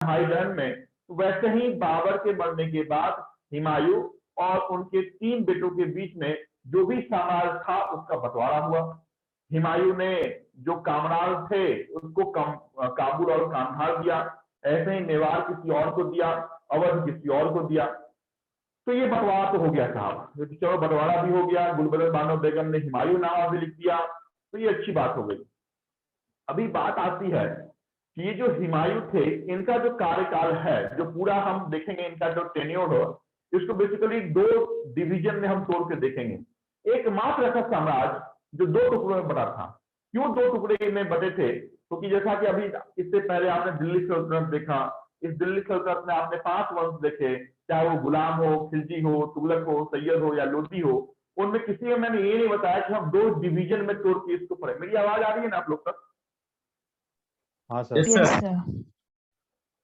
भाई बहन में, तो वैसे ही बाबर के मरने के बाद हुमायूं और उनके 3 बेटों के बीच में जो भी साम्राज्य था उसका बंटवारा हुआ। हुमायूं ने जो कामरान थे उसको काबुल और कांधार दिया, ऐसे ही मेवाड़ किसी और को दिया, अवध किसी और को दिया। तो ये बंटवारा तो हो गया साहब, तो चलो बंटवारा भी हो गया, गुलबदन बानो बेगम ने हुमायूं नामा भी लिख दिया, तो ये अच्छी बात हो गई। अभी बात आती है कि ये जो हुमायूं थे इनका जो कार्यकाल है, जो पूरा हम देखेंगे इनका जो टेन्योर हो, इसको बेसिकली 2 डिवीजन में हम तोड़ के देखेंगे। एकमात्र ऐसा साम्राज्य जो 2 टुकड़ों में बटा था। क्यों 2 टुकड़े में बटे थे? क्योंकि जैसा कि अभी इससे पहले आपने दिल्ली सल्तनत देखा, इस दिल्ली सल्तनत में आपने 5 वंश देखे, चाहे वो गुलाम हो, खिलजी हो, तुगलक हो, सैयद हो या लोधी हो, उनमें किसी में मैंने ये नहीं बताया कि हम 2 डिवीजन में तोड़ के इसको पढ़े। मेरी आवाज आ रही है ना आप लोग तक? हाँ सर। Yes sir.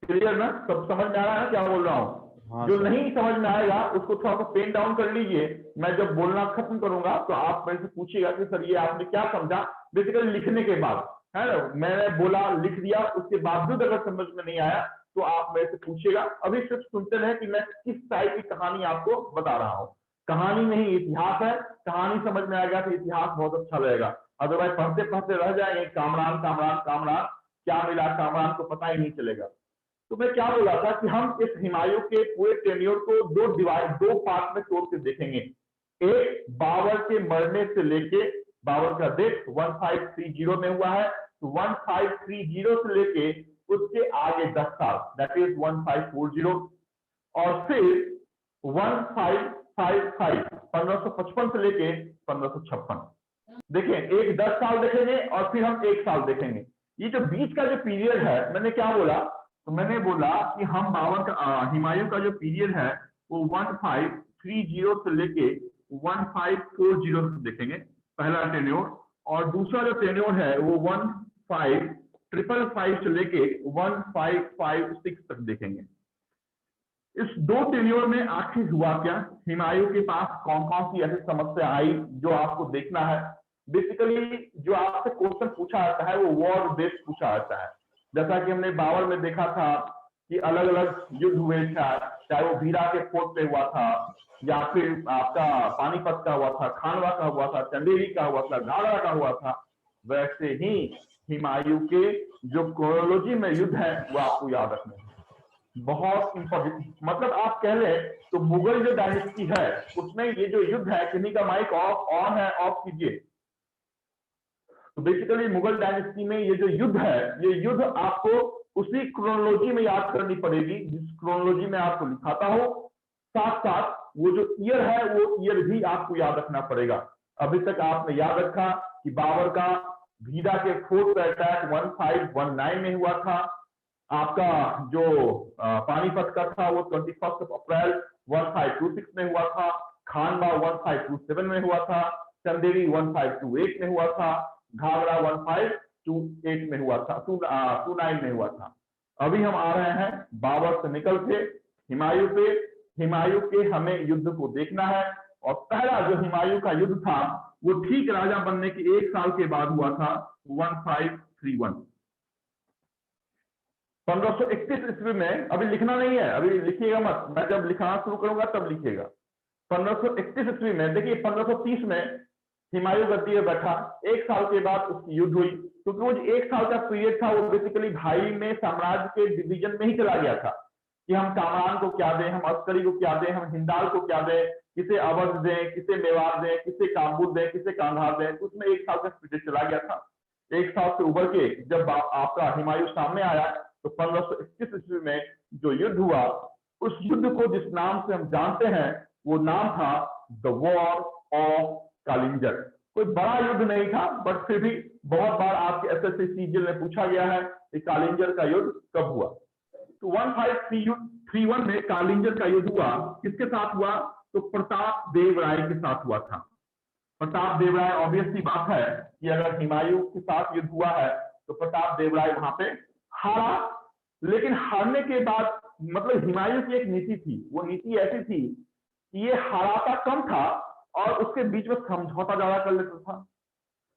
क्लियर ना? सब समझ में आ रहा है क्या बोल रहा हूँ? हाँ जो सर। नहीं समझ में आएगा उसको थोड़ा सा पेन डाउन कर लीजिए, मैं जब बोलना खत्म करूंगा तो आप मेरे से पूछिएगा कि सर ये आपने क्या समझा, बेसिकली लिखने के बाद, है ना? मैंने बोला, लिख दिया, उसके बावजूद अगर समझ में नहीं आया तो आप मेरे से पूछिएगा। अभी सिर्फ सुनते रहे कि मैं किस टाइप की कहानी आपको बता रहा हूँ। कहानी नहीं इतिहास है, कहानी समझ में आएगा तो इतिहास बहुत अच्छा लगेगा, अदरवाइज पढ़ते पढ़ते रह जाएंगे कामरान कामरान कामरान, क्या मिला कामरान को पता ही नहीं चलेगा। तो मैं क्या बोला था कि हम इस हुमायूं के पूरे टेन्योर को 2 पार्ट में तोड़ के देखेंगे। एक, बाबर के मरने से लेके, बाबर का डेथ 1530 में हुआ है, तो 1530 से लेके उसके आगे 10 साल, दैट इज 1540, और फिर 1555 से लेके 1556। देखें, एक 10 साल देखेंगे और फिर हम 1 साल देखेंगे। ये जो बीच का जो पीरियड है, मैंने क्या बोला? तो मैंने बोला कि हम बाबर का हुमायूं का जो पीरियड है वो 1530 से लेके 1540 तक देखेंगे, पहला टेन्योर, और दूसरा जो टेन्योर है वो 1555 से लेके 1556 तक देखेंगे। इस 2 टेन्योर में आखिर हुआ क्या, हुमायूं के पास कौन कौन सी ऐसी समस्या आई जो आपको देखना है। बेसिकली जो आपसे क्वेश्चन पूछा जाता है वो वॉर बेस्ड पूछा जाता है। जैसा कि हमने बाबर में देखा था कि अलग अलग युद्ध हुए थे, चाहे वो भीरा के फोर्ट पे हुआ था, या फिर आपका पानीपत का हुआ था, खानवा का हुआ था, चंदेरी का हुआ था, घाघरा का हुआ था। वैसे ही हुमायूं के जो क्रोनोलॉजी में युद्ध है वो आपको याद रखना है, बहुत इंपॉर्टेंट। मतलब आप कह ले तो मुगल जो डायनेस्टी है उसमें ये जो युद्ध है, किन्हीं का माइक ऑन है, ऑफ कीजिए। तो बेसिकली मुगल डायनेस्टी में ये जो युद्ध है, ये युद्ध आपको उसी क्रोनोलॉजी में याद करनी पड़ेगी जिस क्रोनोलॉजी में आपको लिखाता हो। साथ साथ वो जो ईयर है वो ईयर भी आपको याद रखना पड़ेगा। अभी तक आपने याद रखा कि बाबर का भीरा के फोर्ट पर अटैक 1519 में हुआ था, आपका जो पानीपत का था वो 21 अप्रैल 1526 में हुआ था, खानवा 1527 में हुआ था, चंदेरी 1528 में हुआ था, घाघरा 1528 में हुआ था, 29 में हुआ था। अभी हम आ रहे हैं बाबर से निकल के हुमायूं पे। हुमायूं के हमें युद्ध को देखना है, और पहला जो हुमायूं का युद्ध था वो ठीक राजा बनने के 1 साल के बाद हुआ था, 1531। 1531 ईस्वी में, अभी लिखना नहीं है, अभी लिखिएगा मत, मैं जब लिखना शुरू करूंगा तब लिखिएगा। 1531 ईस्वी में, देखिए 1530 में हुमायूं गद्दी पर बैठा, 1 साल के बाद उसकी युद्ध हुई, क्योंकि वो जो 1 साल का पीरियड था वो बेसिकली भाई में साम्राज्य के डिवीजन में ही चला गया था कि हम कामरान को क्या दें, हम अस्करी को क्या दें, हम हिंदाल को क्या दें, किसे अवध दें, किसे मेवाड़ दें, किसे काबुल दें, किसे कांधार दें। तो उसमें 1 साल का पीरियड चला गया था। 1 साल से उभर के जब आपका हुमायूं सामने आया तो 1521 ईस्वी में जो युद्ध हुआ, उस युद्ध को जिस नाम से हम जानते हैं वो नाम था द वॉर ऑफ कालिंजर। कोई बड़ा युद्ध नहीं था, बट फिर भी बहुत बार आपके एसएससी सीजीएल में पूछा गया है कि कालिंजर का युद्ध कब हुआ। तो 1531 में कालिंजर का युद्ध हुआ, किसके साथ हुआ? तो प्रताप देव राय के साथ हुआ था। प्रताप देव राय, ऑब्वियस सी बात है कि अगर हुमायूं के साथ युद्ध हुआ है तो प्रताप देव राय वहां पे हारा। लेकिन हारने के बाद मतलब हुमायूं की एक नीति थी, वो नीति ऐसी थी कि ये हाराता कम था और उसके बीच में समझौता ज्यादा कर लेता था।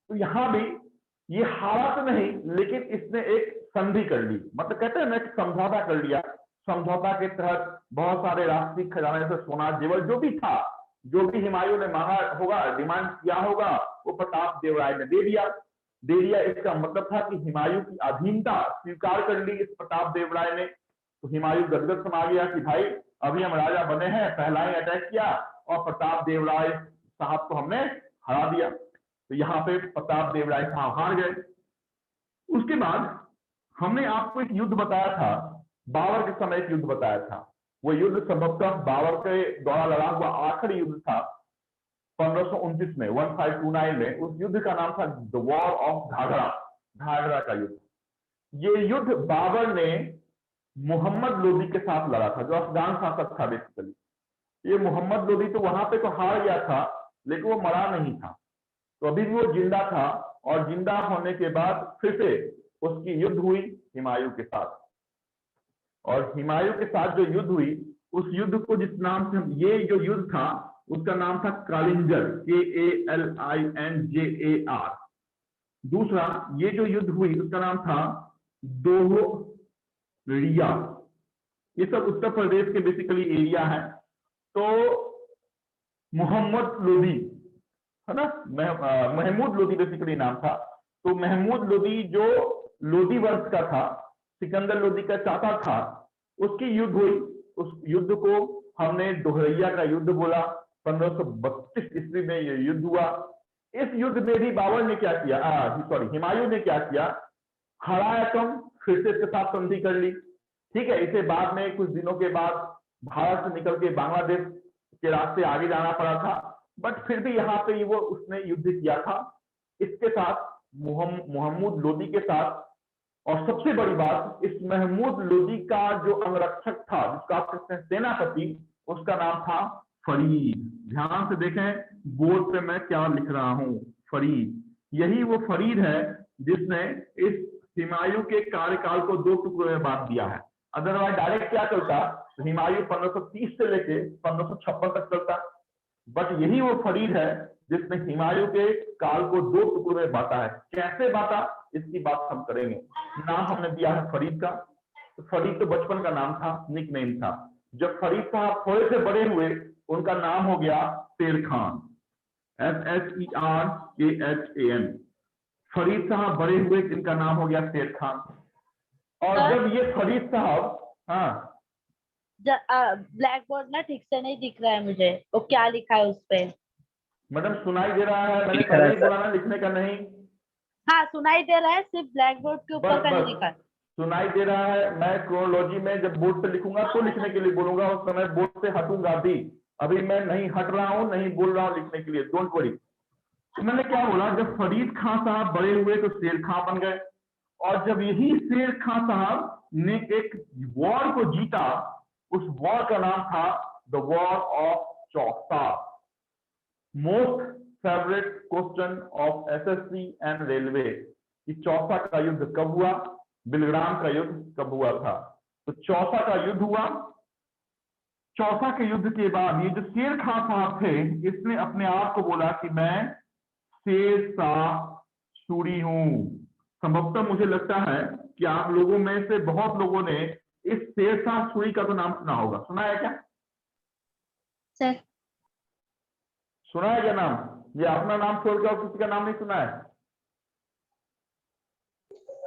तो यहां भी ये हारा तो नहीं, लेकिन इसने एक संधि कर ली, मतलब कहते हैं ना कि समझौता कर लिया। समझौता के तहत बहुत सारे राष्ट्रीय खजाने से सोना जेवर जो भी था, जो भी हुमायूं ने मांगा होगा, डिमांड किया होगा, वो प्रताप देव राय ने दे दिया। इसका मतलब था कि हुमायूं की अधीनता स्वीकार कर ली इस प्रताप देव राय ने। तो हुमायूं गदगद समा गया कि भाई अभी हम राजा बने हैं, पहला ही अटैक किया और प्रताप देव राय साहब को हमने हरा दिया। तो यहाँ पे प्रताप देव राय साहब हार गए। उसके बाद हमने आपको एक युद्ध बताया था, बाबर के समय एक युद्ध बताया था। वो युद्ध संभवतः बाबर के द्वारा लड़ा हुआ आखिरी युद्ध था 1529 में, 1529 में। उस युद्ध का नाम था द वॉर ऑफ घाघरा का युद्ध। ये युद्ध बाबर ने मोहम्मद लोदी के साथ लड़ा था, जो अफगान शासक था बेसिकली। ये मोहम्मद लोदी तो वहां पे तो हार गया था, लेकिन वो मरा नहीं था, तो अभी भी वो जिंदा था। और जिंदा होने के बाद फिर से उसकी युद्ध हुई हुमायूं के साथ। और हुमायूं के साथ जो युद्ध हुई, उस युद्ध को जिस नाम से, ये जो युद्ध था उसका नाम था कालिंजर, KALINJAR। दूसरा ये जो युद्ध हुई उसका नाम था दोहरिया। ये सब उत्तर प्रदेश के बेसिकली एरिया है। तो मोहम्मद लोदी है ना, महमूद लोदी बेसिकली नाम था। तो महमूद लोदी जो लोदी वंश का था, सिकंदर लोदी का चाचा था, उसकी युद्ध हुई। उस युद्ध को हमने दोहरिया का युद्ध बोला। 1532 ईस्वी में यह युद्ध हुआ। इस युद्ध में भी बाबर ने क्या किया, हुमायूं ने क्या किया, हराया कम, फिर से इसके साथ संधि कर ली। ठीक है, इसे बाद में कुछ दिनों के बाद भारत से निकल के बांग्लादेश के रास्ते आगे जाना पड़ा था, बट फिर भी यहाँ पे वो उसने युद्ध किया था इसके साथ, मोहम्मद लोदी के साथ। और सबसे बड़ी बात, इस महमूद लोदी का जो अंगरक्षक था, जिसका आप कहते हैं सेनापति, उसका नाम था फरीद। ध्यान से देखें बोर्ड पे मैं क्या लिख रहा हूं, फरीद। यही वो फरीद है जिसने इस हुमायूं के कार्यकाल को 2 टुकड़ों में बांट दिया है। अदरवाइज डायरेक्ट क्या चलता, हुमायूं 1530 से लेके 1556 तक चलता, बट यही वो फरीद है जिसने हुमायूं के काल को 2 टुकड़ों में बांटा है। कैसे बांटा इसकी बात हम करेंगे। नाम हमने दिया है फरीद का। तो फरीद तो बचपन का नाम था, निक नेम था। जब फरीद साहब थोड़े से बड़े हुए, उनका नाम हो गया शेर खान, SHERKHAN। फरीद साहब बड़े हुए, जिनका नाम हो गया शेर खान। और जब ये फरीद साहब, हाँ ब्लैक बोर्ड ना ठीक से नहीं दिख रहा है मुझे, वो क्या लिखा है उस पे। मैडम सुनाई दे रहा है, मैंने पहले ही बोला ना लिखने का नहीं। हाँ सुनाई दे रहा है, सिर्फ ब्लैक बोर्ड के ऊपर का नहीं लिखा है। सुनाई दे रहा है। मैं क्रोनोलॉजी में जब बोर्ड पे लिखूंगा तो लिखने के लिए बोलूंगा, उस समय बोर्ड से हटूंगा भी। अभी मैं नहीं हट रहा हूं, नहीं बोल रहा हूं लिखने के लिए, डोंट वरी। तो मैंने क्या बोला, जब फरीद खान साहब बड़े हुए तो शेर खान बन गए। और जब यही शेर खान साहब ने एक वॉर को जीता, उस वॉर का नाम था the war of Chausa. Most favourite question of SSC and railway कि चौसा का युद्ध कब हुआ, बिलग्राम का युद्ध कब हुआ था। तो चौसा का युद्ध हुआ। चौसा के युद्ध के बाद ये जो शेर खान साहब थे, इसने अपने आप को बोला कि मैं शेर शाह सूरी हूं। संभवतः मुझे लगता है कि आप लोगों में से बहुत लोगों ने इस शेर शाह सूरी का तो नाम सुना होगा। सुना है क्या सर? सुना है क्या नाम? ये अपना नाम छोड़ के और किसी का नाम नहीं सुना है?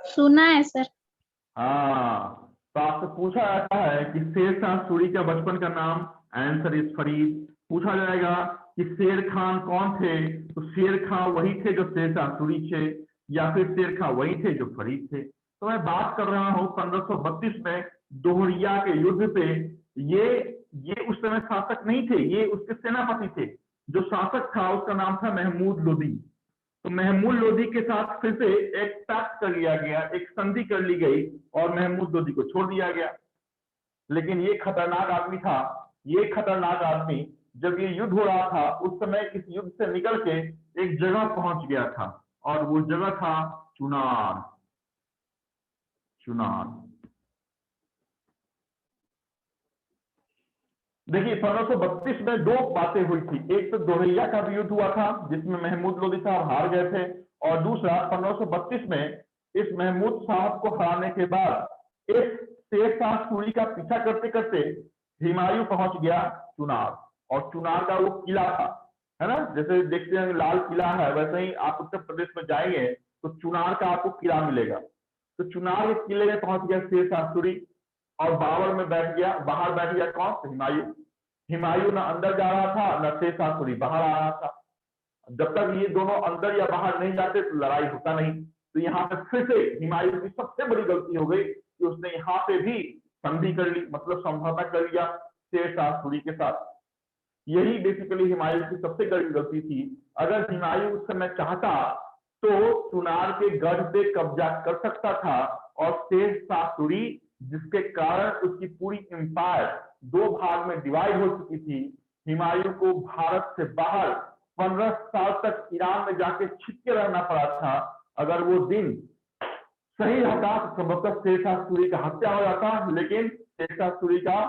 सुना है सर। हाँ, तो आपसे पूछा जाता है कि शेर शाह सूरी का बचपन का नाम, आंसर इज फरीद। पूछा जाएगा कि शेर खान कौन थे, तो शेर खान वही थे जो शेर शाह सूरी थे, या फिर शेर खान वही थे जो फरीद थे। तो मैं बात कर रहा हूं 1532 में दोहरिया के युद्ध पे। ये उस समय शासक नहीं थे, ये उसके सेनापति थे। जो शासक था उसका नाम था महमूद लोदी। तो महमूद लोदी के साथ फिर से एक पैक्ट कर लिया गया, एक संधि कर ली गई और महमूद लोदी को छोड़ दिया गया। लेकिन ये खतरनाक आदमी था। ये खतरनाक आदमी जब ये युद्ध हो रहा था, उस समय इस युद्ध से निकल के एक जगह पहुंच गया था, और वो जगह था चुनार। देखिए 1532 में 2 बातें हुई थी। एक तो दोहरिया का भी युद्ध हुआ था जिसमें महमूद लोदी साहब हार गए थे, और दूसरा 1532 में इस महमूद साहब को हराने के बाद इस शेर शाह सूरी का पीछा करते करते हुमायूं पहुंच गया चुनार, और चुनार का वो किला था, है ना, जैसे देखते हैं लाल किला है, वैसे ही आप उत्तर प्रदेश में जाएंगे तो चुनार का आपको किला मिलेगा। तो चुनार के किले में पहुंच गया शेर शाह सूरी और बाबर में बैठ गया, बाहर बैठ गया कौन? हुमायूं। हुमायूं ना अंदर जा रहा था, ना शेर शाह सूरी बाहर आ रहा था। जब तक ये दोनों अंदर या बाहर नहीं जाते तो लड़ाई होता नहीं। तो यहाँ पे फिर से हुमायूं की सबसे बड़ी गलती हो गई कि उसने यहाँ पे भी संधि कर ली, मतलब समझौता कर लिया शेर शाह सूरी के साथ। यही बेसिकली हुमायूं की सबसे बड़ी गलती थी। अगर हुमायूं उस समय चाहता तो चुनार के गढ़ पे कब्जा कर सकता था, और शेर शाह सूरी जिसके कारण उसकी पूरी एम्पायर दो भाग में डिवाइड हो चुकी थी, हुमायूं को भारत से बाहर 15 साल तक ईरान में जाके छिप के रहना पड़ा था। अगर वो दिन सही रहता तो संभवतः शेर शाह सूरी का हत्या हो जाता, लेकिन शेर शाह सूरी का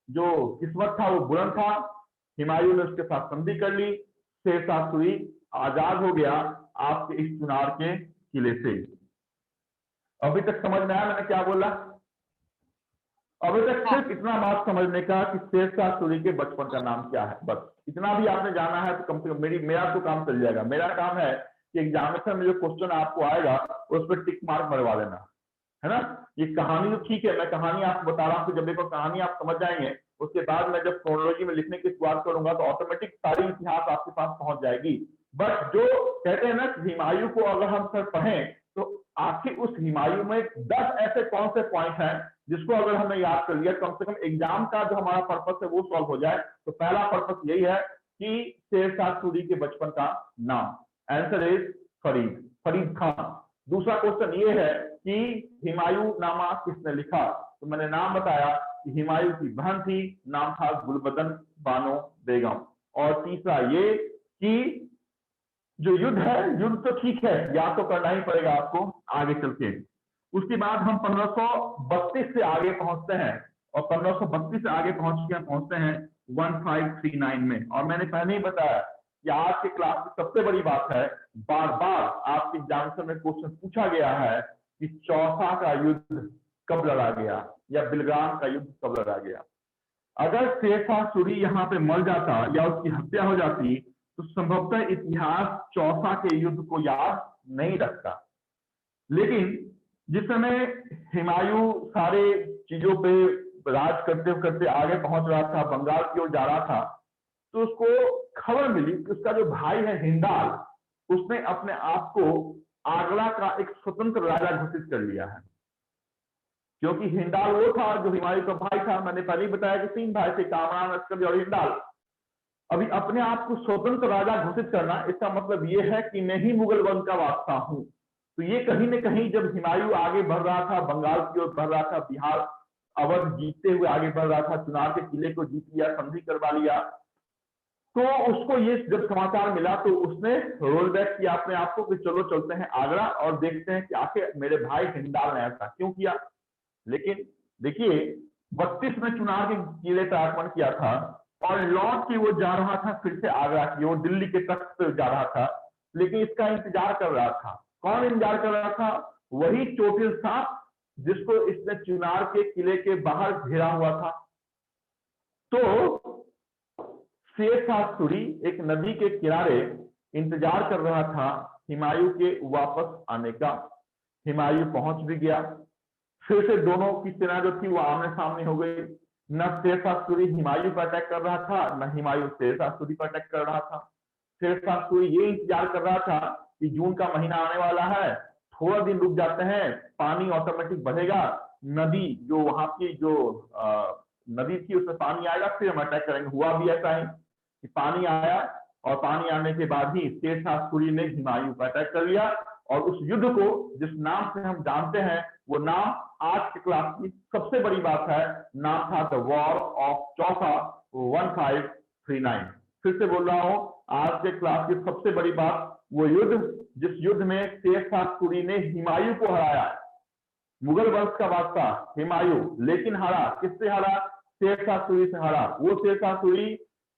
जो किस्मत था वो बुलंद था। हुमायूं ने उसके साथ संधि कर ली, शेर शाह सूरी आजाद हो गया आपके इस चुनार के किले से। अभी तक समझ में आया मैंने क्या बोला? अभी तक सिर्फ इतना बात समझने का कि शेर शाह सूरी के बचपन का नाम क्या है, बस इतना भी आपने जाना है तो कम से कम मेरा तो काम चल जाएगा। मेरा काम है कि एग्जामिनेशन में जो क्वेश्चन आपको आएगा उस पर टिक मार्क मरवा देना, है ना। ये कहानी तो ठीक है, मैं कहानी आपको बता रहा हूँ, जब देखो कहानी आप समझ जाएंगे उसके बाद मैं जब क्रोनोलॉजी में लिखने की शुरुआत करूंगा तो ऑटोमेटिक सारी इतिहास आपके पास पहुंच जाएगी। बट जो कहते हैं ना हुमायूं को अगर हम सर पढ़ें तो आखिर उस हुमायूं में 10 ऐसे कौन से पॉइंट हैं जिसको अगर हमने याद कर लिया, कम से कम एग्जाम का जो हमारा पर्पस है वो सॉल्व हो जाए। तो पहला पर्पस यही है कि शेर शाह सूरी के बचपन का नाम, आंसर इज फरीद, फरीद खान। दूसरा क्वेश्चन ये है कि हुमायूं नामा किसने लिखा? तो मैंने नाम बताया कि हुमायूं की बहन थी, नाम था गुलबदन बानो बेगम। और तीसरा ये कि जो युद्ध है, युद्ध तो ठीक है, याद तो करना ही पड़ेगा आपको आगे चल के। उसके बाद हम 1532 से आगे पहुंचते हैं, और 1532 से आगे पहुंचते हैं 1539 में। और मैंने पहले ही बताया कि आज के क्लास की सबसे बड़ी बात है, बार बार आपके एग्जामिनेशन में क्वेश्चन पूछा गया है कि चौसा का युद्ध कब लड़ा गया, या बिलग्राम का युद्ध कब लड़ा गया। अगर शेर शाह सूरी यहाँ पे मर जाता या उसकी हत्या हो जाती तो संभवतः इतिहास चौसा के युद्ध को याद नहीं रखता। लेकिन जिस समय हुमायूं सारे चीजों पे राज करते करते आगे पहुंच रहा था, बंगाल की ओर जा रहा था, तो उसको खबर मिली कि उसका जो भाई है हिंदाल, उसने अपने आप को आगरा का एक स्वतंत्र राजा घोषित कर लिया है। क्योंकि हिंदाल वो था जो हुमायूं का भाई था। मैंने पहले ही बताया कि 3 भाई थे, कामरान, अस्कर और हिंदाल। अभी अपने आप को स्वतंत्र राजा घोषित करना, इसका मतलब ये है कि मैं ही मुगल वंश का वारसा हूं। तो ये कहीं न कहीं जब हुमायूं आगे बढ़ रहा था, बंगाल की ओर बढ़ रहा था, बिहार अवध जीतते हुए आगे बढ़ रहा था, चुनार के किले को जीत लिया, संधि करवा लिया, तो उसको ये जब समाचार मिला तो उसने रोल बैक किया अपने आप को कि चलो चलते हैं आगरा और देखते हैं कि आखिर मेरे भाई हिंदाल ने ऐसा क्यों किया। लेकिन देखिए 32 में चुनार के किले पर आक्रमण किया था और लौट के वो जा रहा था फिर से आगरा की ओर, दिल्ली के तख्त पे जा रहा था। लेकिन इसका इंतजार कर रहा था, कौन इंतजार कर रहा था? वही चोटिल सांप जिसको इसने चुनार के किले के बाहर घेरा हुआ था। तो शेर शाह सूरी एक नदी के किनारे इंतजार कर रहा था हुमायूं के वापस आने का। हुमायूं पहुंच भी गया, फिर से दोनों की सेना जो थी वो आमने सामने हो गई। न शेर शाह सूरी हुमायूं पर अटैक कर रहा था, न हुमायूं शेर शाह सूरी पर अटैक कर रहा था। शेर शाह सूरी ये इंतजार कर रहा था कि जून का महीना आने वाला है, थोड़ा दिन रुक जाते हैं, पानी ऑटोमेटिक बढ़ेगा, नदी जो वहां की जो नदी थी उसमें पानी आएगा, फिर हम अटैक करेंगे। हुआ भी ऐसा ही कि पानी आया और पानी आने के बाद ही शेर शाह सूरी ने हुमायूं पर अटैक कर लिया। और उस युद्ध को जिस नाम से हम जानते हैं वो नाम आज के क्लास की सबसे बड़ी बात है, नाम था द वॉर ऑफ चौसा 1539। फिर से बोल रहा हूं, आज के क्लास की सबसे बड़ी बात वो युद्ध जिस युद्ध में शेर शाह सूरी ने हुमायूं को हराया, मुगल वंश का बादशाह हुमायूं, लेकिन हारा किससे हारा? शेर शाह सूरी से हारा। वो शेर शाह सूरी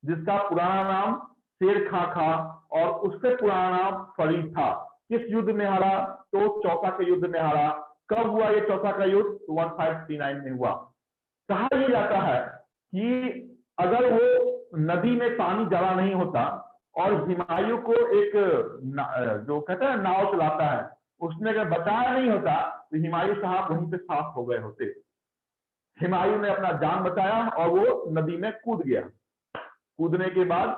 जिसका पुराना नाम शेर खां था और उससे पुराना नाम फरीद था। किस युद्ध में हारा? तो चौसा के युद्ध में हारा। कब हुआ ये चौसा का युद्ध? 1539 में हुआ। कहा यह जाता है कि अगर वो नदी में पानी ज्यादा नहीं होता और हुमायूं को एक जो कहते हैं नाव चलाता है, उसने अगर बचाया नहीं होता तो हुमायूं साहब वहीं पे साफ हो गए होते। हुमायूं ने अपना जान बचाया और वो नदी में कूद गया। कूदने के बाद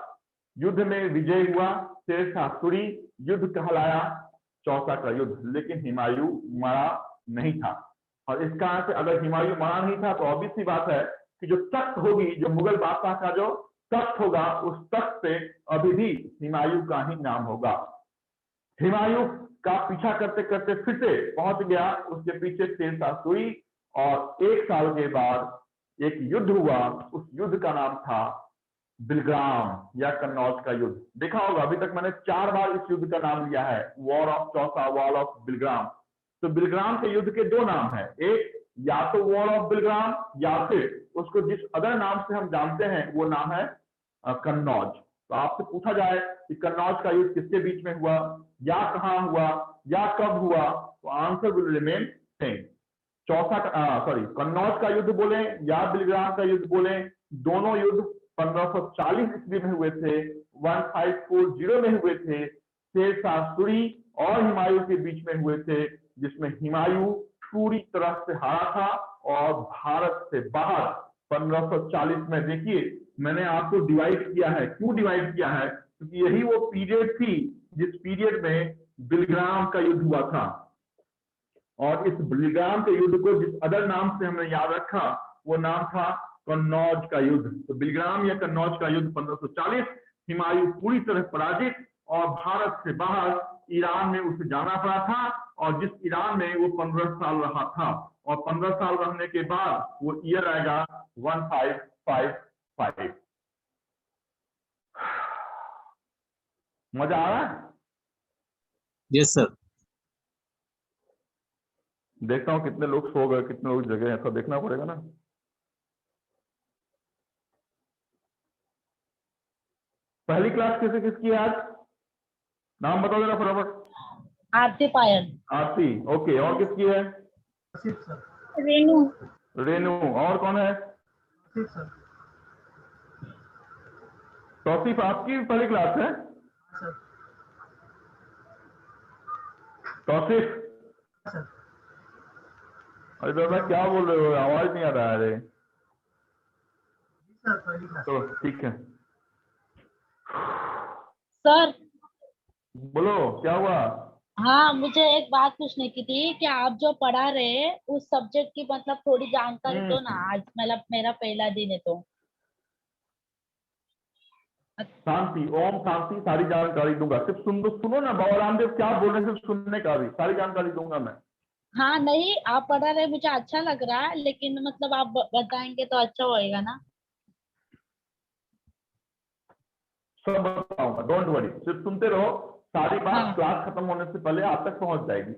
युद्ध में विजय हुआ, शेर शाह सूरी, युद्ध कहलाया चौसा का युद्ध। लेकिन हुमायूं मरा नहीं था। और इस कारण से अगर हुमायूं मरा नहीं था तो ऑब्वियस सी बात है कि जो तख्त होगी, जो मुगल बादशाह का जो तख्त होगा, उस तख्त पे अभी भी हुमायूं का ही नाम होगा। हुमायूं का पीछा करते करते फिर से पहुंच गया उसके पीछे शेर शाह सूरी, और 1 साल के बाद एक युद्ध हुआ। उस युद्ध का नाम था बिलग्राम या कन्नौज का युद्ध। देखा होगा अभी तक मैंने 4 बार इस युद्ध का नाम लिया है, war of Chausa, war of Bilgram. तो बिलग्राम के युद्ध के 2 नाम हैं, एक या तो वॉर ऑफ बिलग्राम या फिर उसको जिस अदर नाम से हम जानते हैं वो नाम है कन्नौज। तो आपसे पूछा जाए कि कन्नौज का युद्ध किसके बीच में हुआ, या कहां हुआ, या कब हुआ, तो answer will remain same. Kannauj का युद्ध बोले या बिलग्राम का युद्ध बोले, दोनों युद्ध 1540 ईस्वी में हुए थे, 1540 में हुए थे। शेर शाह सूरी और हुमायूं के बीच में हुए थे, जिसमें हुमायूं पूरी तरह से हारा था और भारत से बाहर 1540 में। देखिए मैंने आपको डिवाइड किया है, क्यों डिवाइड किया है? क्योंकि यही वो पीरियड थी जिस पीरियड में बिलग्राम का युद्ध हुआ था। और इस बिलग्राम के युद्ध को जिस अदर नाम से हमने याद रखा वो नाम था कन्नौज का युद्ध। तो बिलग्राम या कन्नौज का युद्ध 1540, हुमायूं पूरी तरह पराजित और भारत से बाहर ईरान में उसे जाना पड़ा था, और जिस ईरान में वो 15 साल रहा था, और 15 साल रहने के बाद वो ईयर आएगा 1555। मजा आ रहा है? Yes sir. देखता हूँ कितने लोग सो गए, कितने लोग जगे हैं, तो देखना पड़ेगा ना। पहली क्लास किसे किसकी है आज? नाम बता देना फटाफट। आरती पायल। आरती, ओके। और किसकी है? रेनू। रेनू। और कौन है? तौसीफ, आपकी पहली क्लास है? तौसीफ, अरे दादा क्या बोल रहे हो, आवाज नहीं आ रहा है। तो ठीक है सर। बोलो क्या हुआ? हाँ, मुझे एक बात पूछने की थी कि आप जो पढ़ा रहे हैं उस सब्जेक्ट की मतलब थोड़ी जानकारी दो ना। आज मतलब मेरा पहला दिन है तो। शांति, ओम शांति, सारी जानकारी दूंगा। सिर्फ सुनो ना, बाबा रामदेव क्या बोल रहे हैं, सिर्फ सुनने का भी सारी जानकारी दूंगा मैं। हाँ नहीं, आप पढ़ा रहे मुझे अच्छा लग रहा है, लेकिन मतलब आप बताएंगे तो अच्छा होएगा ना। सब बताऊंगा, डोंट वरी, सिर्फ सुनते रहो। सारी बात हाँ। क्लास खत्म होने से पहले आप तक पहुंच जाएगी।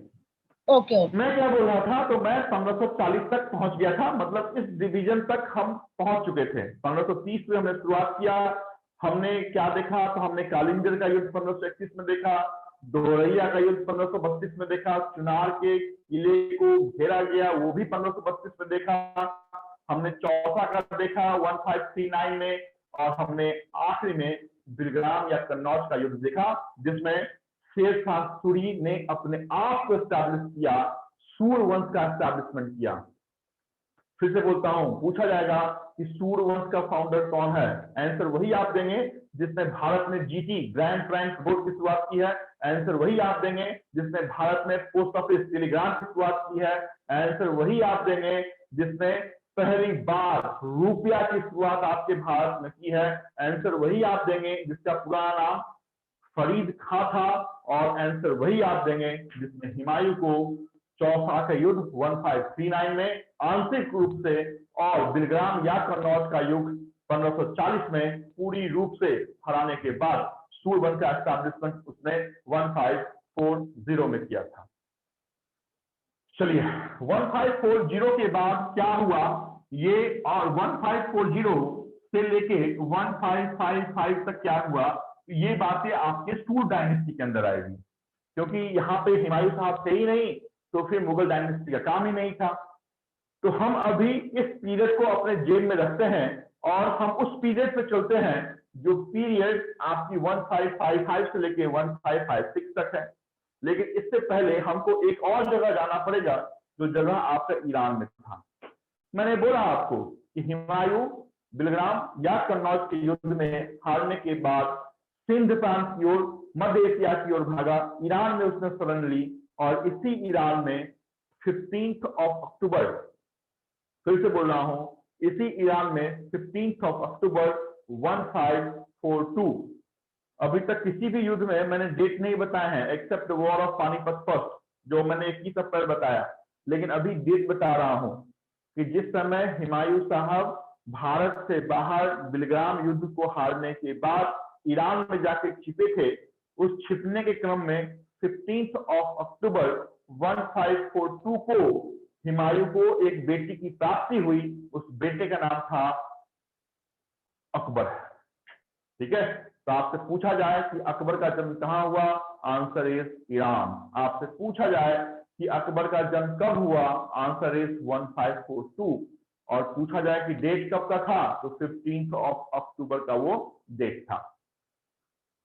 Okay okay. मैं क्या बोल रहा था, तो मैं 1540 तक पहुंच गया था, मतलब इस डिवीजन तक हम पहुंच चुके थे। 1530 में हमने शुरुआत किया। हमने क्या देखा, तो हमने कालिंगर का युद्ध 1531 में देखा, दोरैया का युद्ध 1532 में देखा, चुनार के किले को घेरा गया वो भी 1532 में देखा, हमने चौसा का देखा 1539 में, और हमने आखिरी में बिलग्राम या कन्नौज का युद्ध देखा, जिसमें शेर शाह सूरी ने अपने आप को एस्टैब्लिश किया, सूर वंश का एस्टैब्लिशमेंट किया। फिर से बोलता हूं, पूछा जाएगा कि सूर वंश का फाउंडर कौन है, आंसर वही आप देंगे जिसने भारत में जीटी ग्रैंड ट्रंक बोर्ड की शुरुआत की है। आंसर वही आप देंगे जिसने भारत में पोस्ट ऑफिस टेलीग्राफ की शुरुआत की है। आंसर वही आप देंगे जिसने पहली बार रुपया की शुरुआत आपके भारत में की है। आंसर वही आप देंगे जिसका पुराना नाम फरीद खां था। और आंसर वही आप देंगे जिसने हुमायूं को चौसा का युद्ध 1539 में आंशिक रूप से और बिलग्राम या कन्नौज का युद्ध 1540 में पूरी रूप से हराने के बाद सूरवंश का एस्टैब्लिशमेंट उसने 1540 में किया था। चलिए 1540 के बाद क्या हुआ ये, और 1540 से लेके 1555 तक क्या हुआ, ये बातें आपके सूर डायनेस्टी के अंदर आएगी। क्योंकि यहाँ पे हुमायूं साहब थे ही नहीं तो फिर मुगल डायनेस्टी का काम ही नहीं था। तो हम अभी इस पीरियड को अपने जेब में रखते हैं और हम उस पीरियड पे चलते हैं जो पीरियड आपकी 1555 से लेके 1556 तक है। लेकिन इससे पहले हमको एक और जगह जाना पड़ेगा, जो जगह आपका ईरान में था। मैंने बोला आपको कि हुमायूं बिलग्राम या कन्नौज के युद्ध में हारने के बाद सिंध प्रांत की ओर, मध्य एशिया की ओर भागा, ईरान में उसने शरण ली और इसी ईरान में 15 अक्टूबर, फिर से बोल रहा हूं, इसी ईरान में 15 अक्टूबर 1542, अभी तक किसी भी युद्ध में मैंने डेट नहीं बताया है except war of Panipat first, जो मैंने 21 अप्रैल बताया, लेकिन अभी डेट बता रहा हूं कि जिस समय हुमायूं साहब भारत से बाहर बिलग्राम युद्ध को हारने के बाद ईरान में जाके छिपे थे, उस छिपने के क्रम में 15 अक्टूबर 1542 को हुमायूं को एक बेटी की प्राप्ति हुई। उस बेटे का नाम था अकबर। ठीक है, तो आपसे पूछा जाए कि अकबर का जन्म कहां हुआ, आंसर इज ईरान। आपसे पूछा जाए कि अकबर का जन्म कब हुआ, आंसर इज 1542। और पूछा जाए कि डेट कब का था, तो 15 अक्टूबर का वो डेट था।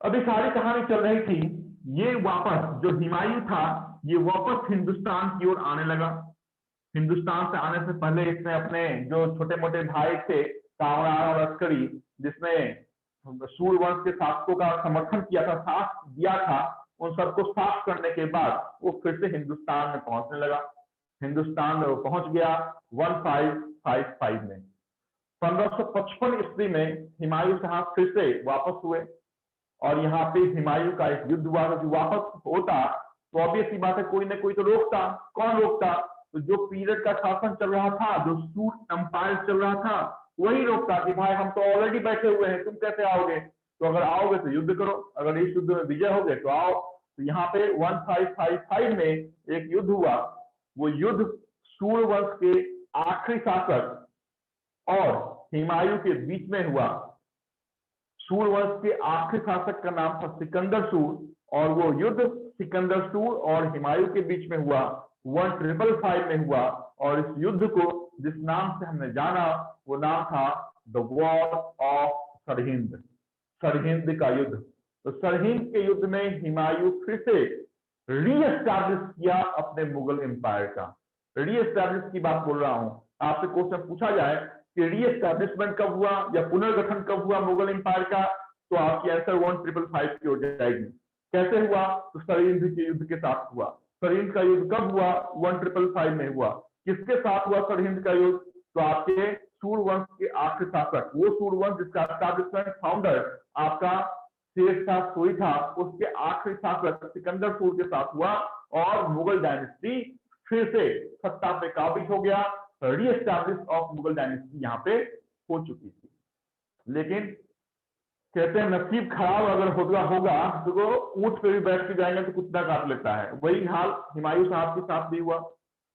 अभी सारी कहानी चल रही थी, ये वापस जो हुमायूं था ये वापस हिंदुस्तान की ओर आने लगा। हिंदुस्तान से आने से पहले इसने अपने जो छोटे मोटे भाई थे कांवरान और अस्करी, जिसने सूर्यवंश के शासकों का समर्थन किया था, साथ दिया था, उन सबको साफ करने के बाद वो फिर से हिंदुस्तान में पहुंचने लगा। हिंदुस्तान में वो पहुंच गया 1555 में। 1555 ईस्वी में हुमायूं साहब फिर से वापस हुए और यहाँ पे हुमायूं का एक युद्ध हुआ। जो वापस होता तो ऑब्वियस सी बात है कोई ना कोई तो रोकता। कौन रोकता? तो जो पीरियड का शासन चल रहा था, जो सूट एम्पायर चल रहा था, वही रोकता कि भाई हम तो ऑलरेडी बैठे हुए हैं, तुम कैसे आओगे? तो अगर आओगे तो युद्ध करो, अगर इस युद्ध में विजय हो गए तो आओ। तो यहाँ पे 1555 में एक युद्ध हुआ। वो युद्ध सूर्यवंश के आखिरी शासक और हुमायूं के बीच में हुआ। सूर्यवंश के आखिरी शासक का नाम था सिकंदर सूर और वो युद्ध सिकंदर सूर और हुमायूं के बीच में हुआ 1555 में हुआ। और इस युद्ध को जिस नाम से हमने जाना वो नाम था the war of Sirhind, Sirhind का युद्ध। तो सरहिंद के युद्ध में हुमायूं फिर से रीएस्टैब्लिश किया अपने मुगल एम्पायर का। रीएस्टैब्लिश की बात बोल रहा हूं। आपसे क्वेश्चन पूछा जाए कि रीएस्टैब्लिशमेंट कब हुआ या पुनर्गठन कब हुआ मुगल एम्पायर का, तो आपकी आंसर 1555 की हो जाएगी। कैसे हुआ? तो सरहिंद के युद्ध के साथ हुआ। सरहिंद का युद्ध कब हुआ? 1555 में हुआ। किसके साथ हुआ सरहिंद का युद्ध? तो आपके सूर्यवंश के आखिरी शासक, वो सूर्यवंश जिसका एस्टैब्लिशमेंट फाउंडर आपका शेरशाह सूरी था, उसके आखिरी शासक सिकंदर सूर के साथ हुआ और मुगल डायनेस्टी फिर से सत्ता पे काबिज हो गया। रीएस्टैब्लिश ऑफ मुगल डायनेस्टी यहाँ पे हो चुकी थी। लेकिन कहते हैं नसीब खराब अगर होगा तो वो ऊंट पे भी बैठ के जाएंगे तो कुत्ता काट लेता है। वही हाल हुमायूं साहब के साथ भी हुआ।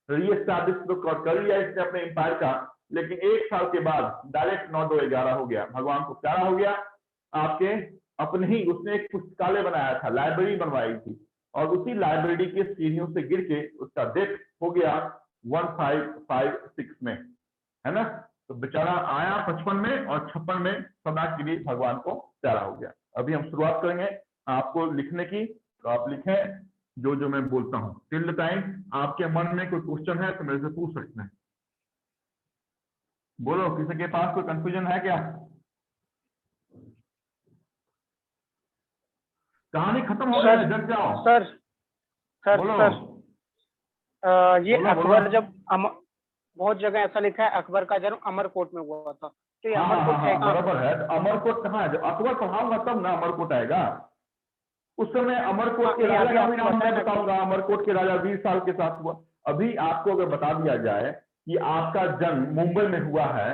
रीएस्टैब्लिश तो कर लिया इसने अपने एम्पायर का, लेकिन एक साल के बाद डायरेक्ट 9-2-11 हो गया, भगवान को प्यारा हो गया। आपके अपने ही उसने एक पुस्तकालय बनाया था, लाइब्रेरी बनवाई थी और उसी लाइब्रेरी के सीढ़ियों से गिर के उसका डेथ हो गया 1556 में, है ना। तो बेचारा आया 55 में और 56 में सदा के लिए भगवान को प्यारा हो गया। अभी हम शुरुआत करेंगे आपको लिखने की, तो आप लिखें जो जो मैं बोलता हूं। टिल द टाइम आपके मन में कोई क्वेश्चन है तो मेरे से पूछ सकते हैं। बोलो, किसी के पास कोई कंफ्यूजन है क्या? कहानी खत्म हो गई, जग जाओ। सर बोलो। ये बोलो, अकबर बोलो। जब बहुत जगह ऐसा लिखा है अकबर का जन्म अमरकोट में हुआ था, तो ये हाँ, अमरकोट है कहाँ? बराबर है। तो अमरकोट कहाँ है? जब अकबर पढ़ाऊंगा तब ना अमरकोट आएगा। उस समय अमरकोट के राजा का भी नाम मैं बताऊंगा। अमरकोट के राजा 20 साल के साथ हुआ। अभी आपको अगर बता दिया जाए कि आपका जन्म मुंबई में हुआ है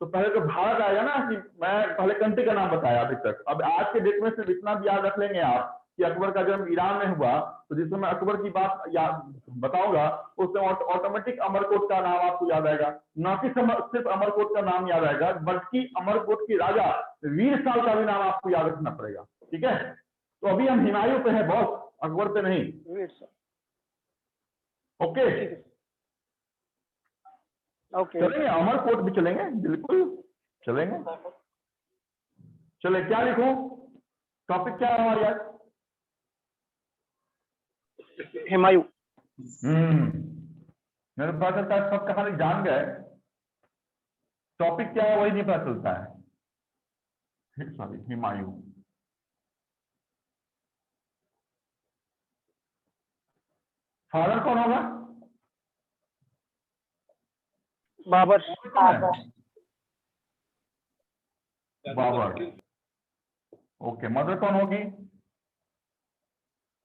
तो पहले तो भारत आएगा ना, कि मैं पहले कंट्री का नाम बताया अभी तक। अब आज के डेट में सिर्फ इतना भी याद रख लेंगे आप कि अकबर का जन्म ईरान में हुआ, तो जिस समय अकबर की बात याद बताऊंगा उस समय ऑटोमेटिक अमरकोट का नाम आपको याद आएगा। न कि सिर्फ अमरकोट का नाम याद आएगा, बल्कि अमरकोट के राजा वीर साल का भी नाम आपको याद रखना पड़ेगा। ठीक है, तो अभी हम हुमायूं पे है बॉस, अकबर पे नहीं। Wait sir. ओके, ओके चलेंगे, अमरकोट भी चलेंगे, बिल्कुल चलेंगे। चले, क्या लिखूं? टॉपिक क्या है हमारी आज? हुमायूं। मेरे पता चलता है सब कहानी जान गए, टॉपिक क्या है वही नहीं पता चलता है। सॉरी, हुमायूं। फादर कौन होगा? बाबर। बाबर। ओके, मदर कौन होगी?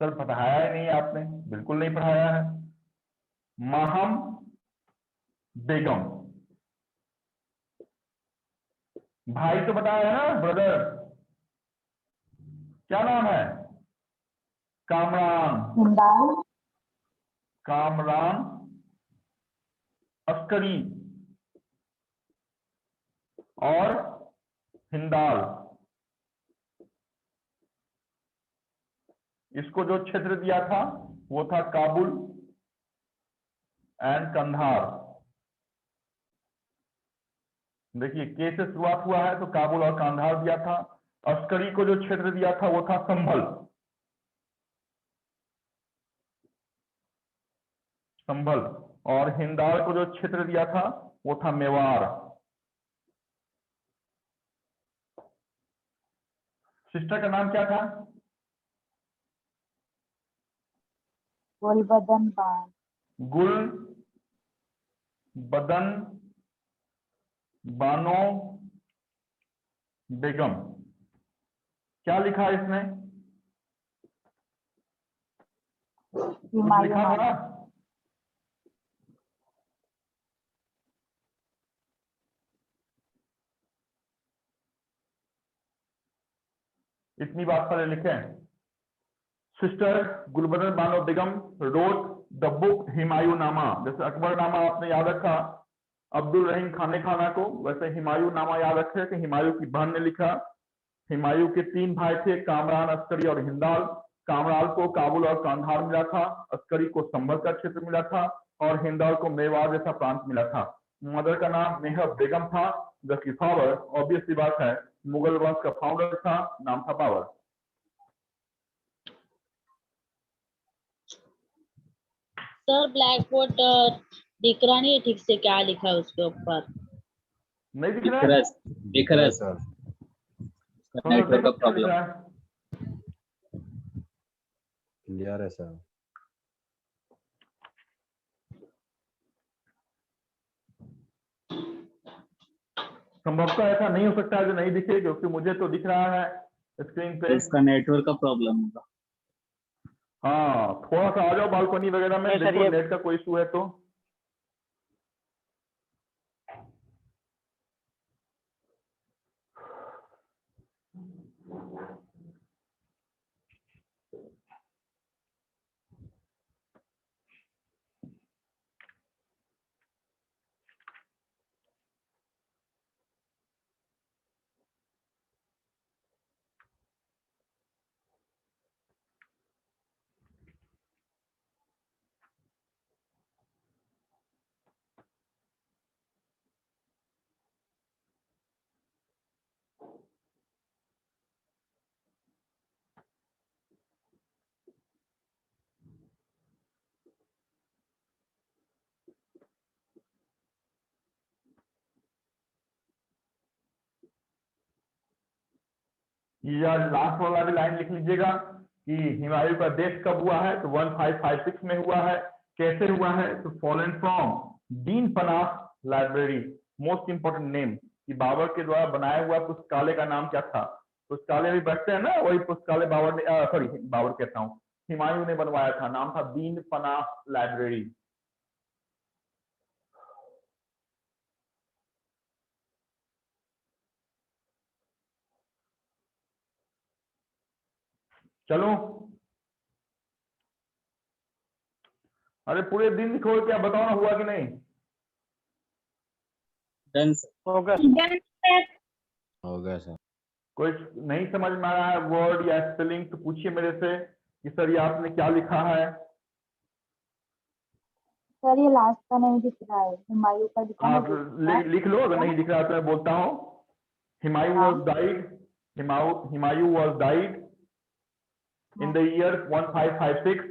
सर पढ़ाया ही नहीं आपने, बिल्कुल नहीं पढ़ाया है। माहम बेगम। भाई तो बताया है ना, ब्रदर, क्या नाम है? कामरान। कामरान अस्करी और हिंदाल। इसको जो क्षेत्र दिया था वो था काबुल एंड कंधार। देखिए, के से शुरुआत हुआ है तो काबुल और कंधार दिया था। अस्करी को जो क्षेत्र दिया था वो था संभल। संभल। और हिंदाल को जो क्षेत्र दिया था वो था मेवाड़। सिस्टर का नाम क्या था? गुलबदन गुल बदन बानो बेगम। क्या लिखा है इसमें? कुछ लिखा था ना? इतनी बात पहले लिखें। Sister Gulbadan Bano Begum wrote the book Humayun नामा। जैसे अकबर नामा आपने याद रखा अब्दुल रहीम खाने खाना को, वैसे हुमायूं नामा याद रखे कि हुमायूं की बहन ने लिखा। हुमायूं के 3 भाई थे, कामरान, अस्करी और हिंदाल। कामरान को काबुल और कांधार मिला था, अस्करी को संभल का क्षेत्र मिला था और हिंदाल को मेवाड़ जैसा प्रांत मिला था। मदर का नाम मेहर बेगम था, जबकि फादर ऑब्वियस सी बात है मुगल वंश का फाउंडर था, नाम था बाबर। सर ब्लैक बोर्ड दिख रहा नहीं है ठीक से, क्या लिखा है उसके ऊपर? नहीं दिख दिख रहा रहा है? है, दिख रहा है सर। नेटवर्क का क्या दिख प्रॉब्लम। रहा है? क्लियर है सर। संभवतः ऐसा नहीं हो सकता है जो नहीं दिखे, क्योंकि मुझे तो दिख रहा है स्क्रीन पे। इसका नेटवर्क का प्रॉब्लम होगा। हाँ, थोड़ा सा आ जाओ बालकनी वगैरह में, नहीं सर, देखो ये नेट का कोई इशू है तो। या लास्ट वाला भी लाइन लिख लीजिएगा कि हुमायूं का डेथ कब हुआ है, तो 1556 में हुआ है। कैसे हुआ है, तो फॉलन फ्रॉम दीन पनाह लाइब्रेरी। मोस्ट इंपोर्टेंट नेम कि बाबर के द्वारा बनाया हुआ पुस्तकालय का नाम क्या था? पुस्तकालय भी बैठते हैं ना, वही पुस्तकालय बाबर ने, सॉरी बाबर कहता हूँ, हुमायूं ने बनवाया था, नाम था दीन पनाह लाइब्रेरी। चलो, अरे पूरे दिन खोल के आप बताओ ना, हुआ कि नहीं? Done sir. हो गया। हो गया सर। कोई नहीं समझ में आ रहा है वर्ड या स्पेलिंग तो पूछिए मेरे से, कि सर ये आपने क्या लिखा है? सर ये लास्ट का नहीं दिख रहा है, हुमायूं का दिखा आप है। लिख लो, अगर नहीं दिख रहा तो मैं बोलता हूँ। Humayun हाँ। was died. Humayun was died in the year 1556.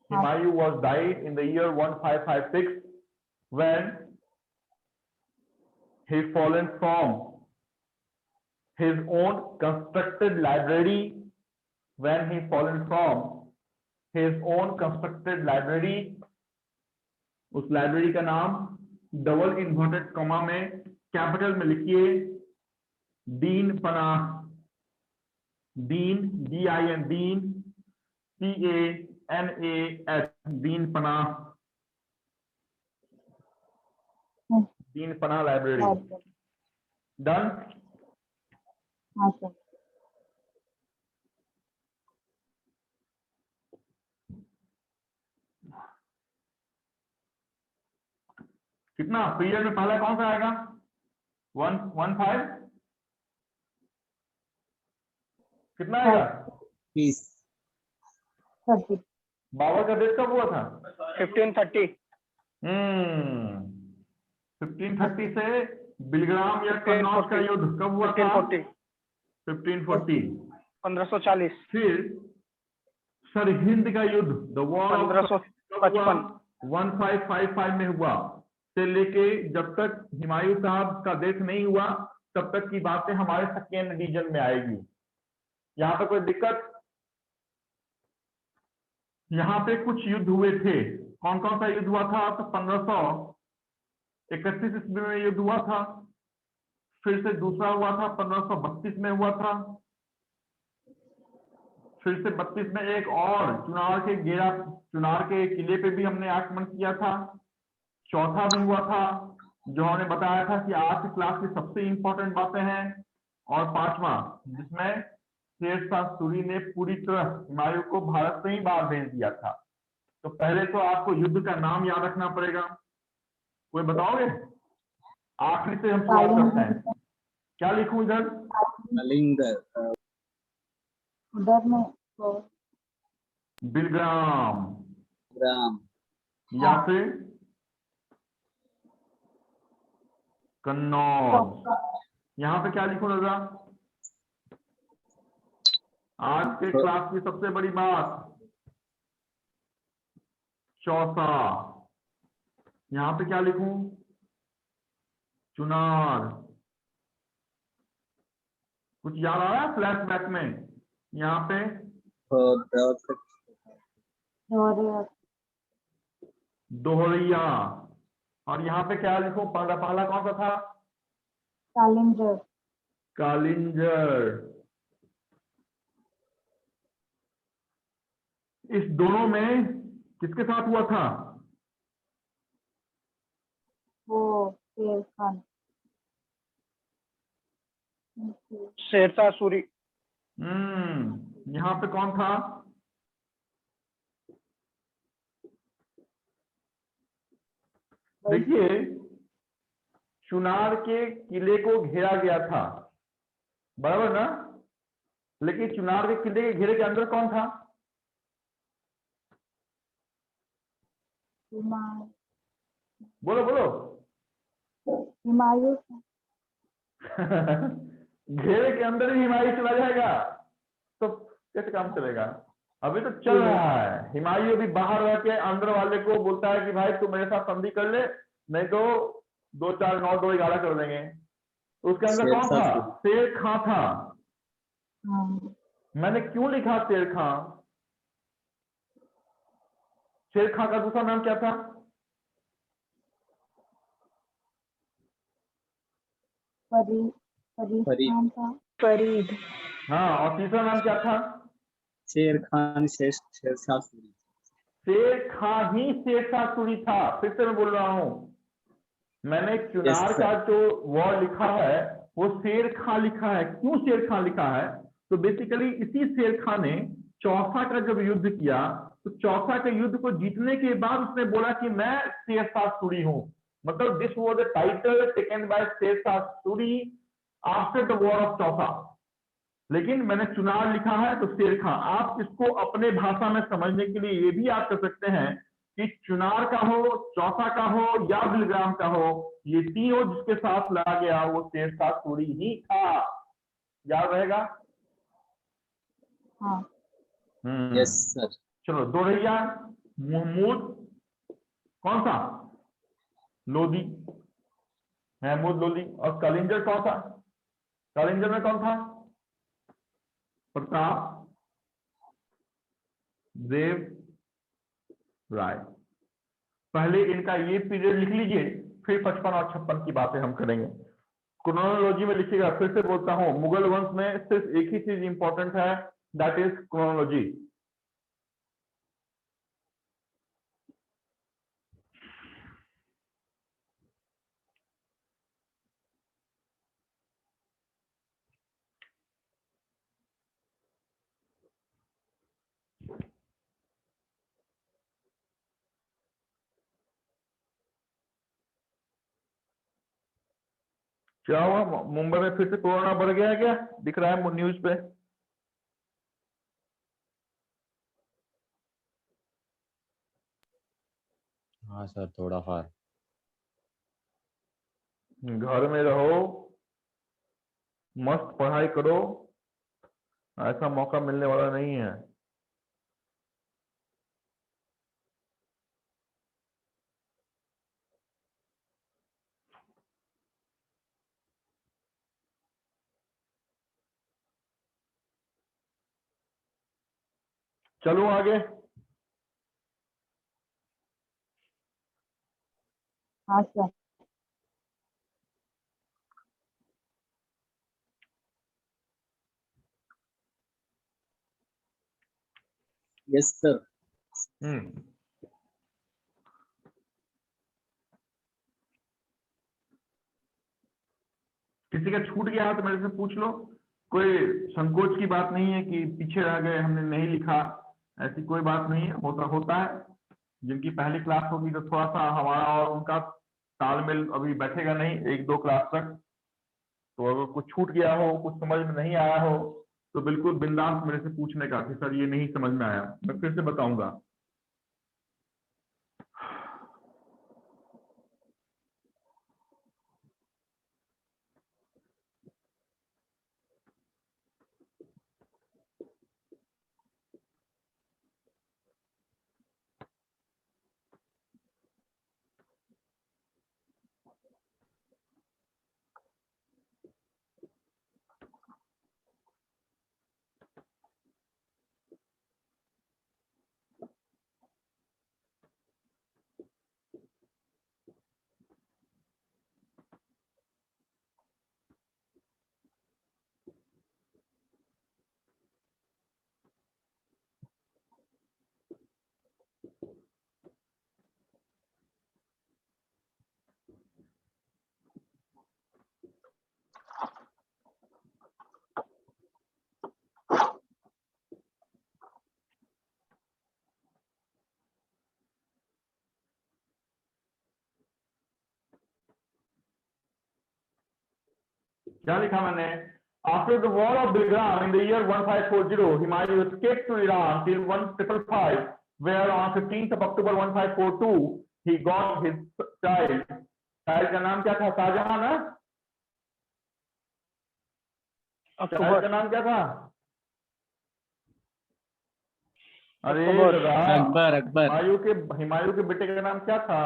Humayun was died in the year 1556 when he fallen from his own constructed library. When he fallen from his own constructed library, उस library का नाम double inverted comma में capital में लिखिए, दीन पनाह, दीन DIN, दीन PANAH, दीन पनाह, दीन पनाह library. Done? हाँ सर। कितना पीरियड में पहला कौन सा आएगा? 115 कितना आएगा? 30 30। बाबर का डेथ कब हुआ था? 1530। 1530 से बिलग्राम या कन्नौज का युद्ध कब हुआ था? 1540। 1540। 1540। फिर सरहिंद का युद्ध, द वॉर 1555। 1555 में हुआ से लेके जब तक हुमायूं साहब का डेथ नहीं हुआ तब तक की बातें हमारे सेकेंड एडिशन में आएगी। यहाँ पे कोई दिक्कत? यहाँ पे कुछ युद्ध हुए थे। कौन कौन सा युद्ध हुआ था? तो 1531 ईस्वी में युद्ध हुआ था, फिर से दूसरा हुआ था 1532 में हुआ था, फिर से 32 में एक और चुनार के किले पे भी हमने आक्रमण किया था, चौथा भी हुआ था जो हमने बताया था कि आज की क्लास की सबसे इंपॉर्टेंट बातें हैं, और पांचवा जिसमें शेर शाह सूरी ने पूरी तरह हुमायूं को भारत से ही बाहर भेज दिया था। तो पहले तो आपको युद्ध का नाम याद रखना पड़ेगा। कोई बताओगे? आखिरी से हम शुरुआत करते हैं। क्या लिखूं इधर? कलिंग उधर में तो बिलग्राम ग्राम या फिर कन्नौज। यहाँ पे क्या लिखूं दादा? आज के क्लास की सबसे बड़ी बात, चौसा। यहाँ पे क्या लिखूं? चुनार। कुछ याद आ रहा है फ्लैशबैक में? यहाँ पे दोहरिया। और यहाँ पे क्या लिखूं? पहला कौन सा था? कालिंजर। कालिंजर। इस दोनों में किसके साथ हुआ था? वो शेर खान। शेरशाह सूरी। यहाँ पे कौन था? देखिए, चुनार के किले को घेरा गया था, बराबर ना? लेकिन चुनार के किले के घेरे के अंदर कौन था? बोलो बोलो। हुमायूं। घेरे के अंदर ही हुमायूं चला जाएगा तो कैसे काम चलेगा? अभी तो चल रहा है। हुमायूं अभी बाहर रह के अंदर वाले को बोलता है कि भाई तू मेरे साथ संधि कर ले, नहीं तो 2-4 9 2 11 कर देंगे। तो उसके अंदर कौन था? शेर खां था। मैंने क्यों लिखा शेर खां? शेर खां का दूसरा नाम क्या था? फरीद। हाँ, और तीसरा नाम क्या था? शेर खान शेरशाह सूरी। शेर खां ही शेरशाह सूरी था। फिर से मैं बोल रहा हूं, मैंने चुनार का जो वॉर लिखा है वो शेर खां लिखा है। क्यों शेर खां लिखा है? तो बेसिकली इसी शेर खां ने चौसा का जब युद्ध किया तो चौसा के युद्ध को जीतने के बाद उसने बोला कि मैं शेरशाह सूरी हूं। मतलब this was the title taken by Sher Shah Suri after the war of Chausa. लेकिन मैंने चुनार लिखा है तो शेर खां। आप इसको अपने भाषा में समझने के लिए ये भी आप कर सकते हैं कि चुनार का हो, चौसा का हो या बिलग्राम का हो, ये तीनों जिसके साथ लगा गया वो शेर शाह सूरी ही था। याद रहेगा? हाँ। Yes sir. चलो, दोरैया, महमूद, कौन सा? लोधी, महमूद लोधी। और कलिंजर कौन था? कलिंजर में कौन था? प्रताप देव राय। पहले इनका ये पीरियड लिख लीजिए, फिर 55 और 56 की बातें हम करेंगे। क्रोनोलॉजी में लिखिएगा। फिर से बोलता हूं, मुगल वंश में सिर्फ एक ही चीज इंपॉर्टेंट है, दैट इज क्रोनोलॉजी। क्या हुआ? मुंबई में फिर से कोरोना बढ़ गया है क्या? दिख रहा है न्यूज पे। हाँ सर, थोड़ा फार। घर में रहो, मस्त पढ़ाई करो, ऐसा मौका मिलने वाला नहीं है। चलो आगे। हाँ सर। Yes sir. किसी का छूट गया है तो मेरे से पूछ लो। कोई संकोच की बात नहीं है कि पीछे रह गए, हमने नहीं लिखा, ऐसी कोई बात नहीं है। होता है। जिनकी पहली क्लास होगी तो थोड़ा सा हमारा और उनका तालमेल अभी बैठेगा नहीं, 1-2 क्लास तक। तो अगर कुछ छूट गया हो, कुछ समझ में नहीं आया हो, तो बिल्कुल बिंदास मेरे से पूछने का कि सर ये नहीं समझ में आया, मैं फिर से बताऊंगा। क्या लिखा मैंने? After the war of Bigram in the year 1540, Humayun escaped to Iran till 1555, where on 15th of October 1542 he got his child. Child का नाम क्या था? शाहजहां ना? child का नाम क्या था? अरे अकबर। अकबर। हुमायूं के बेटे का नाम क्या था?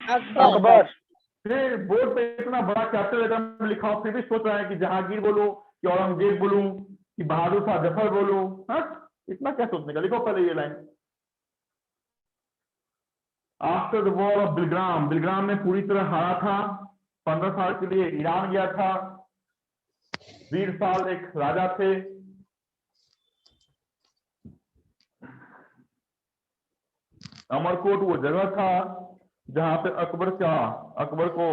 अकबर। फिर बोर्ड पे इतना बड़ा चैप्टर लेकर लिखा हो, फिर भी सोच रहे हैं कि जहांगीर बोलूं कि औरंगजेब बोलूं कि बहादुर शाह जफर बोलूं। हाँ, इतना क्या सोचने का? लिखो पहले ये line. After the war of Bilgram, Bilgram में पूरी तरह हारा था, 15 साल के लिए ईरान गया था। वीर साल एक राजा थे। अमरकोट वो जगह था जहां पे अकबर को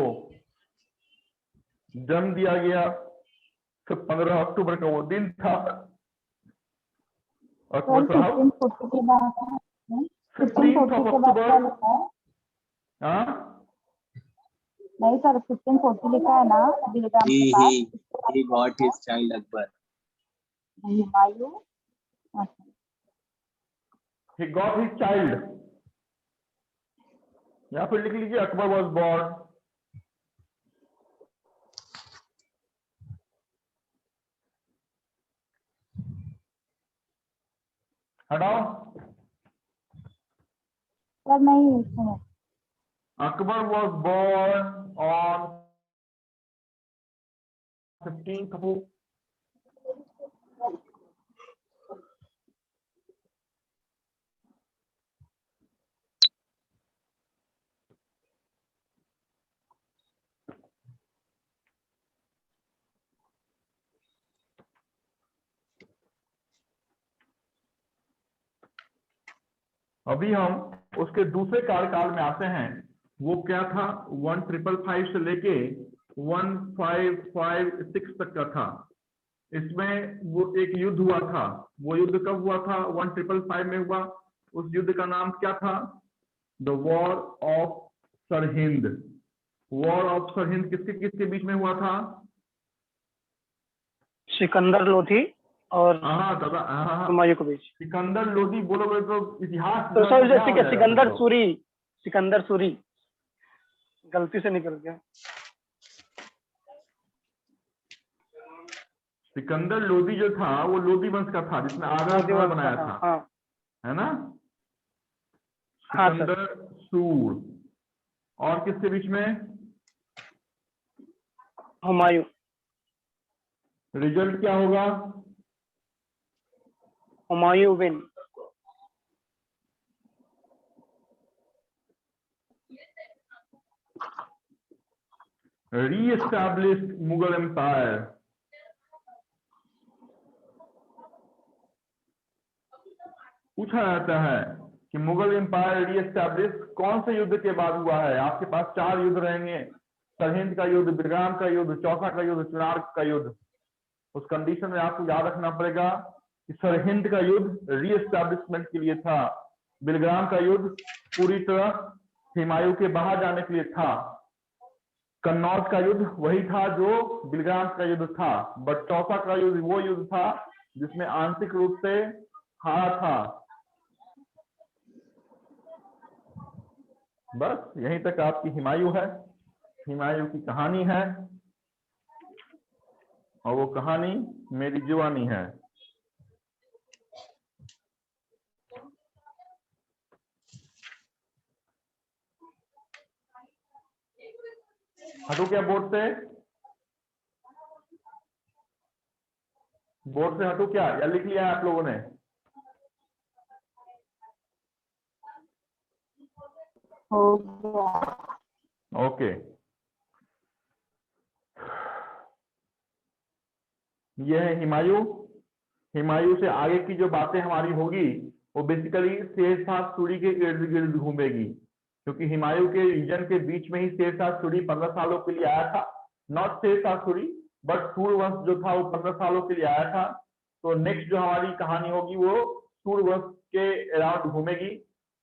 जन्म दिया गया। तो 15 अक्टूबर का वो दिन था। अकबर साहब 1540 के बाद 15th of October। क्या लिखा है? हाँ, नहीं सर, 1540 लिखा है ना बिलग्राम के बाद। He got his child Akbar। Humayun, अच्छा, he got his child, या फिर लिख लीजिए अकबर was born। हटाओ, सर नहीं सुनो। Akbar was born on 15th of अभी हम उसके दूसरे कार्यकाल में आते हैं। वो क्या था, 1555 से लेके 1556 तक का था। इसमें वो एक युद्ध हुआ था। वो युद्ध कब हुआ था? 1555 में हुआ। उस युद्ध का नाम क्या था? The war of Sirhind. War of Sirhind किसके किसके बीच में हुआ था? सिकंदर लोधी और हाँ दादा, हाँ हुमायूं के बीच। सिकंदर लोधी बोलोगे तो इतिहास तो सर क्या हो जाएगा सिकंदर तो? सूरी, सिकंदर सूरी गलती से निकल गया। सिकंदर लोधी जो था वो लोधी वंश का था, जिसने आगरा लोधी शहर वंश का बनाया था, था, हाँ है ना? हाँ सर। सिकंदर सूर। और किसके बीच में? हुमायूं। रिजल्ट क्या होगा? हुमायूं विन। रीएस्टैब्लिश्ड मुगल एम्पायर। पूछा जाता है कि मुगल एम्पायर रीएस्टैब्लिश कौन से युद्ध के बाद हुआ है? आपके पास 4 युद्ध रहेंगे, सरहिंद का युद्ध, बिलग्राम का युद्ध, चौसा का युद्ध, चुनार का युद्ध। उस कंडीशन में आपको याद रखना पड़ेगा कि सरहिंद का युद्ध रीएस्टैब्लिशमेंट के लिए था, बिलग्राम का युद्ध पूरी तरह हुमायूं के बाहर जाने के लिए था, कन्नौज का युद्ध वही था जो बिलग्राम का युद्ध था, बट चौसा का युद्ध वो युद्ध था जिसमें आंशिक रूप से हारा था। बस यहीं तक आपकी हुमायूं है, हुमायूं की कहानी है, और वो कहानी मेरी जुबानी है। हटो क्या बोर्ड से? बोर्ड से हटो क्या, या लिख लिया है आप लोगों ने? हो गया। ओके, ये है हुमायूं। हुमायूं से आगे की जो बातें हमारी होगी वो बेसिकली शेरशाह सूरी के इर्द गिर्द घूमेगी, क्योंकि हुमायूं के रीजन के बीच में ही शेरशाह सूरी 15 सालों के लिए आया था। नॉट शेरशाह सूरी बट सूरवंश जो था वो 15 सालों के लिए आया था। तो नेक्स्ट जो हमारी कहानी होगी वो सूरवंश के अराउंड घूमेगी,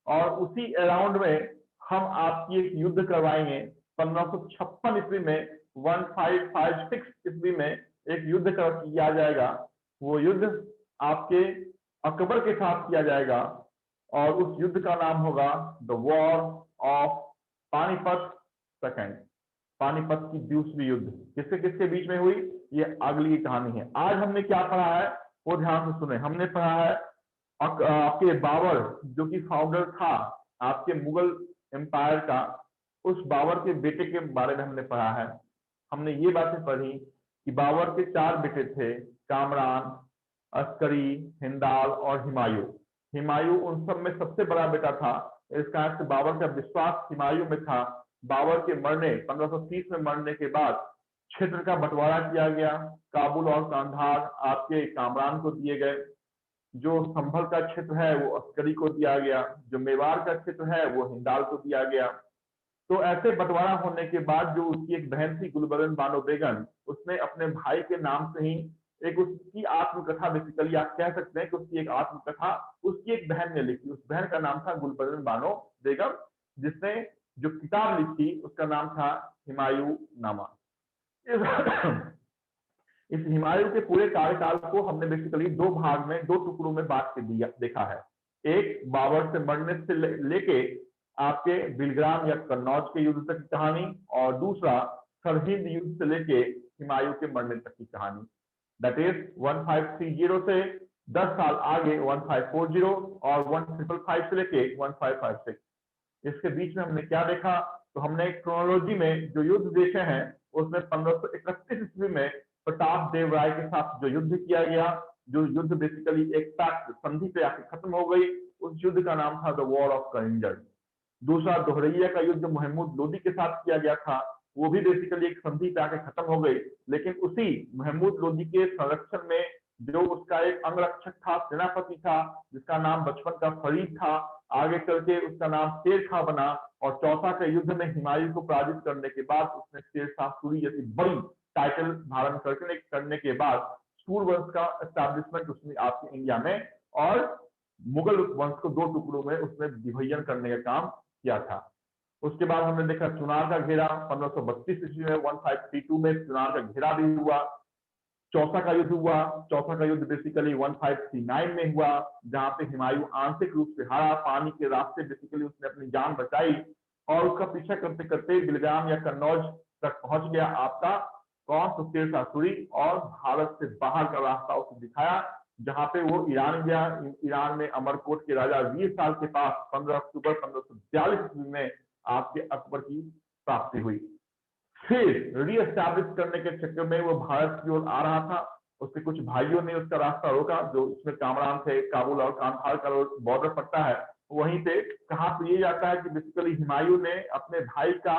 और उसी अराउंड में हम आपकी एक युद्ध करवाएंगे 1556 ईस्वी में, 1556 ईस्वी में एक युद्ध किया जाएगा। वो युद्ध आपके अकबर के साथ किया जाएगा, और उस युद्ध का नाम होगा the war of Panipat second. Panipat की दूसरी युद्ध किसके किसके बीच में हुई, ये अगली कहानी है। आज हमने क्या पढ़ा है वो ध्यान से सुने। हमने पढ़ा है आपके बाबर जो कि फाउंडर था आपके मुगल एम्पायर का, उस बाबर के बेटे के बारे में हमने पढ़ा है। हमने ये बातें पढ़ी कि बाबर के 4 बेटे थे, कामरान, अस्करी, हिंदाल और हुमायूं। हुमायूं उन सब में सबसे बड़ा बेटा था। इस कारण से बाबर का विश्वास हुमायूं में था। बाबर के मरने 1530 में मरने के बाद क्षेत्र का बंटवारा किया गया। काबुल और कांधार आपके कामरान को दिए गए, जो संभल का क्षेत्र है वो अस्करी को दिया गया, जो मेवाड़ का क्षेत्र है वो हिंदाल को दिया गया। तो ऐसे बंटवारा होने के बाद जो उसकी एक बहन थी गुलबदन बानो बेगम, उसने अपने भाई के नाम से ही एक उसकी आत्मकथा, बेसिकली आप कह सकते हैं कि उसकी एक आत्मकथा उसकी एक बहन ने लिखी। उस बहन का नाम था गुलबदन बानो बेगम, जिसने जो किताब लिखी उसका नाम था हुमायूं नामा। इस हिमायू के पूरे कार्यकाल को हमने बेसिकली दो भाग में, दो टुकड़ों में बांट के दिया देखा है। एक बाबर से मरने से लेके आपके बिलग्राम या कन्नौज के युद्ध तक की कहानी, और दूसरा सरहिंद युद्ध से लेके हुमायूं के मरने तक की कहानी। दैट इज 1530 से 10 साल आगे 1540 और 1555 से लेके 1556। इसके बीच में हमने क्या देखा, तो हमने क्रोनोलॉजी में जो युद्ध देखे हैं उसमें 1531 ईस्वी में प्रताप देव राय के साथ जो युद्ध किया गया, जो युद्ध बेसिकली एक पैक्ट संधि पे आके खत्म हो गई, उस युद्ध का नाम था द वॉर ऑफ कलिंजर। दूसरा दोहरैया का युद्ध महमूद लोदी के साथ किया गया था, वो भी बेसिकली एक संधि पे आके खत्म हो गई, लेकिन उसी महमूद लोदी के संरक्षण में जो उसका एक अंगरक्षक था, सेनापति था, जिसका नाम बचपन का फरीद था, आगे चल के उसका नाम शेर खां बना, और चौसा के युद्ध में हुमायूं को पराजित करने के बाद उसने शेर शाह सूरी जैसी बड़ी टाइटल धारण करने के बाद सूर वंश का एस्टैब्लिशमेंट उसने आपके इंडिया में, और मुगल वंश को दो टुकड़ों में उसने विभाजन करने का काम किया था। उसके बाद हमने देखा चुनार का घेरा 1532 ईस्वी में, 1532 में चुनार का घेरा भी हुआ। चौसा का युद्ध हुआ, चौसा का युद्ध बेसिकली 1539 में हुआ, जहां पे हुमायूं आंशिक रूप से हारा, पानी के रास्ते बेसिकली उसने अपनी जान बचाई, और उसका पीछा करते करते बिलग्राम या कन्नौज तक पहुंच गया आपका कौन, तो शेर शाह सूरी, और भारत से बाहर का रास्ता उसे दिखाया, जहां पे वो ईरान गया। ईरान में अमरकोट के राजा वीर साल के पास 15 अक्टूबर 1542 ईस्वी में आपके अकबर की प्राप्ति हुई। फिर रीएस्टैब्लिश करने के चक्कर में वो भारत की ओर आ रहा था, उसके कुछ भाइयों ने उसका रास्ता रोका, जो इसमें कामरान थे, काबुल और कांधार का बॉर्डर पड़ता है, वहीं पे कहा तो ये जाता है कि बेसिकली हुमायूं ने अपने भाई का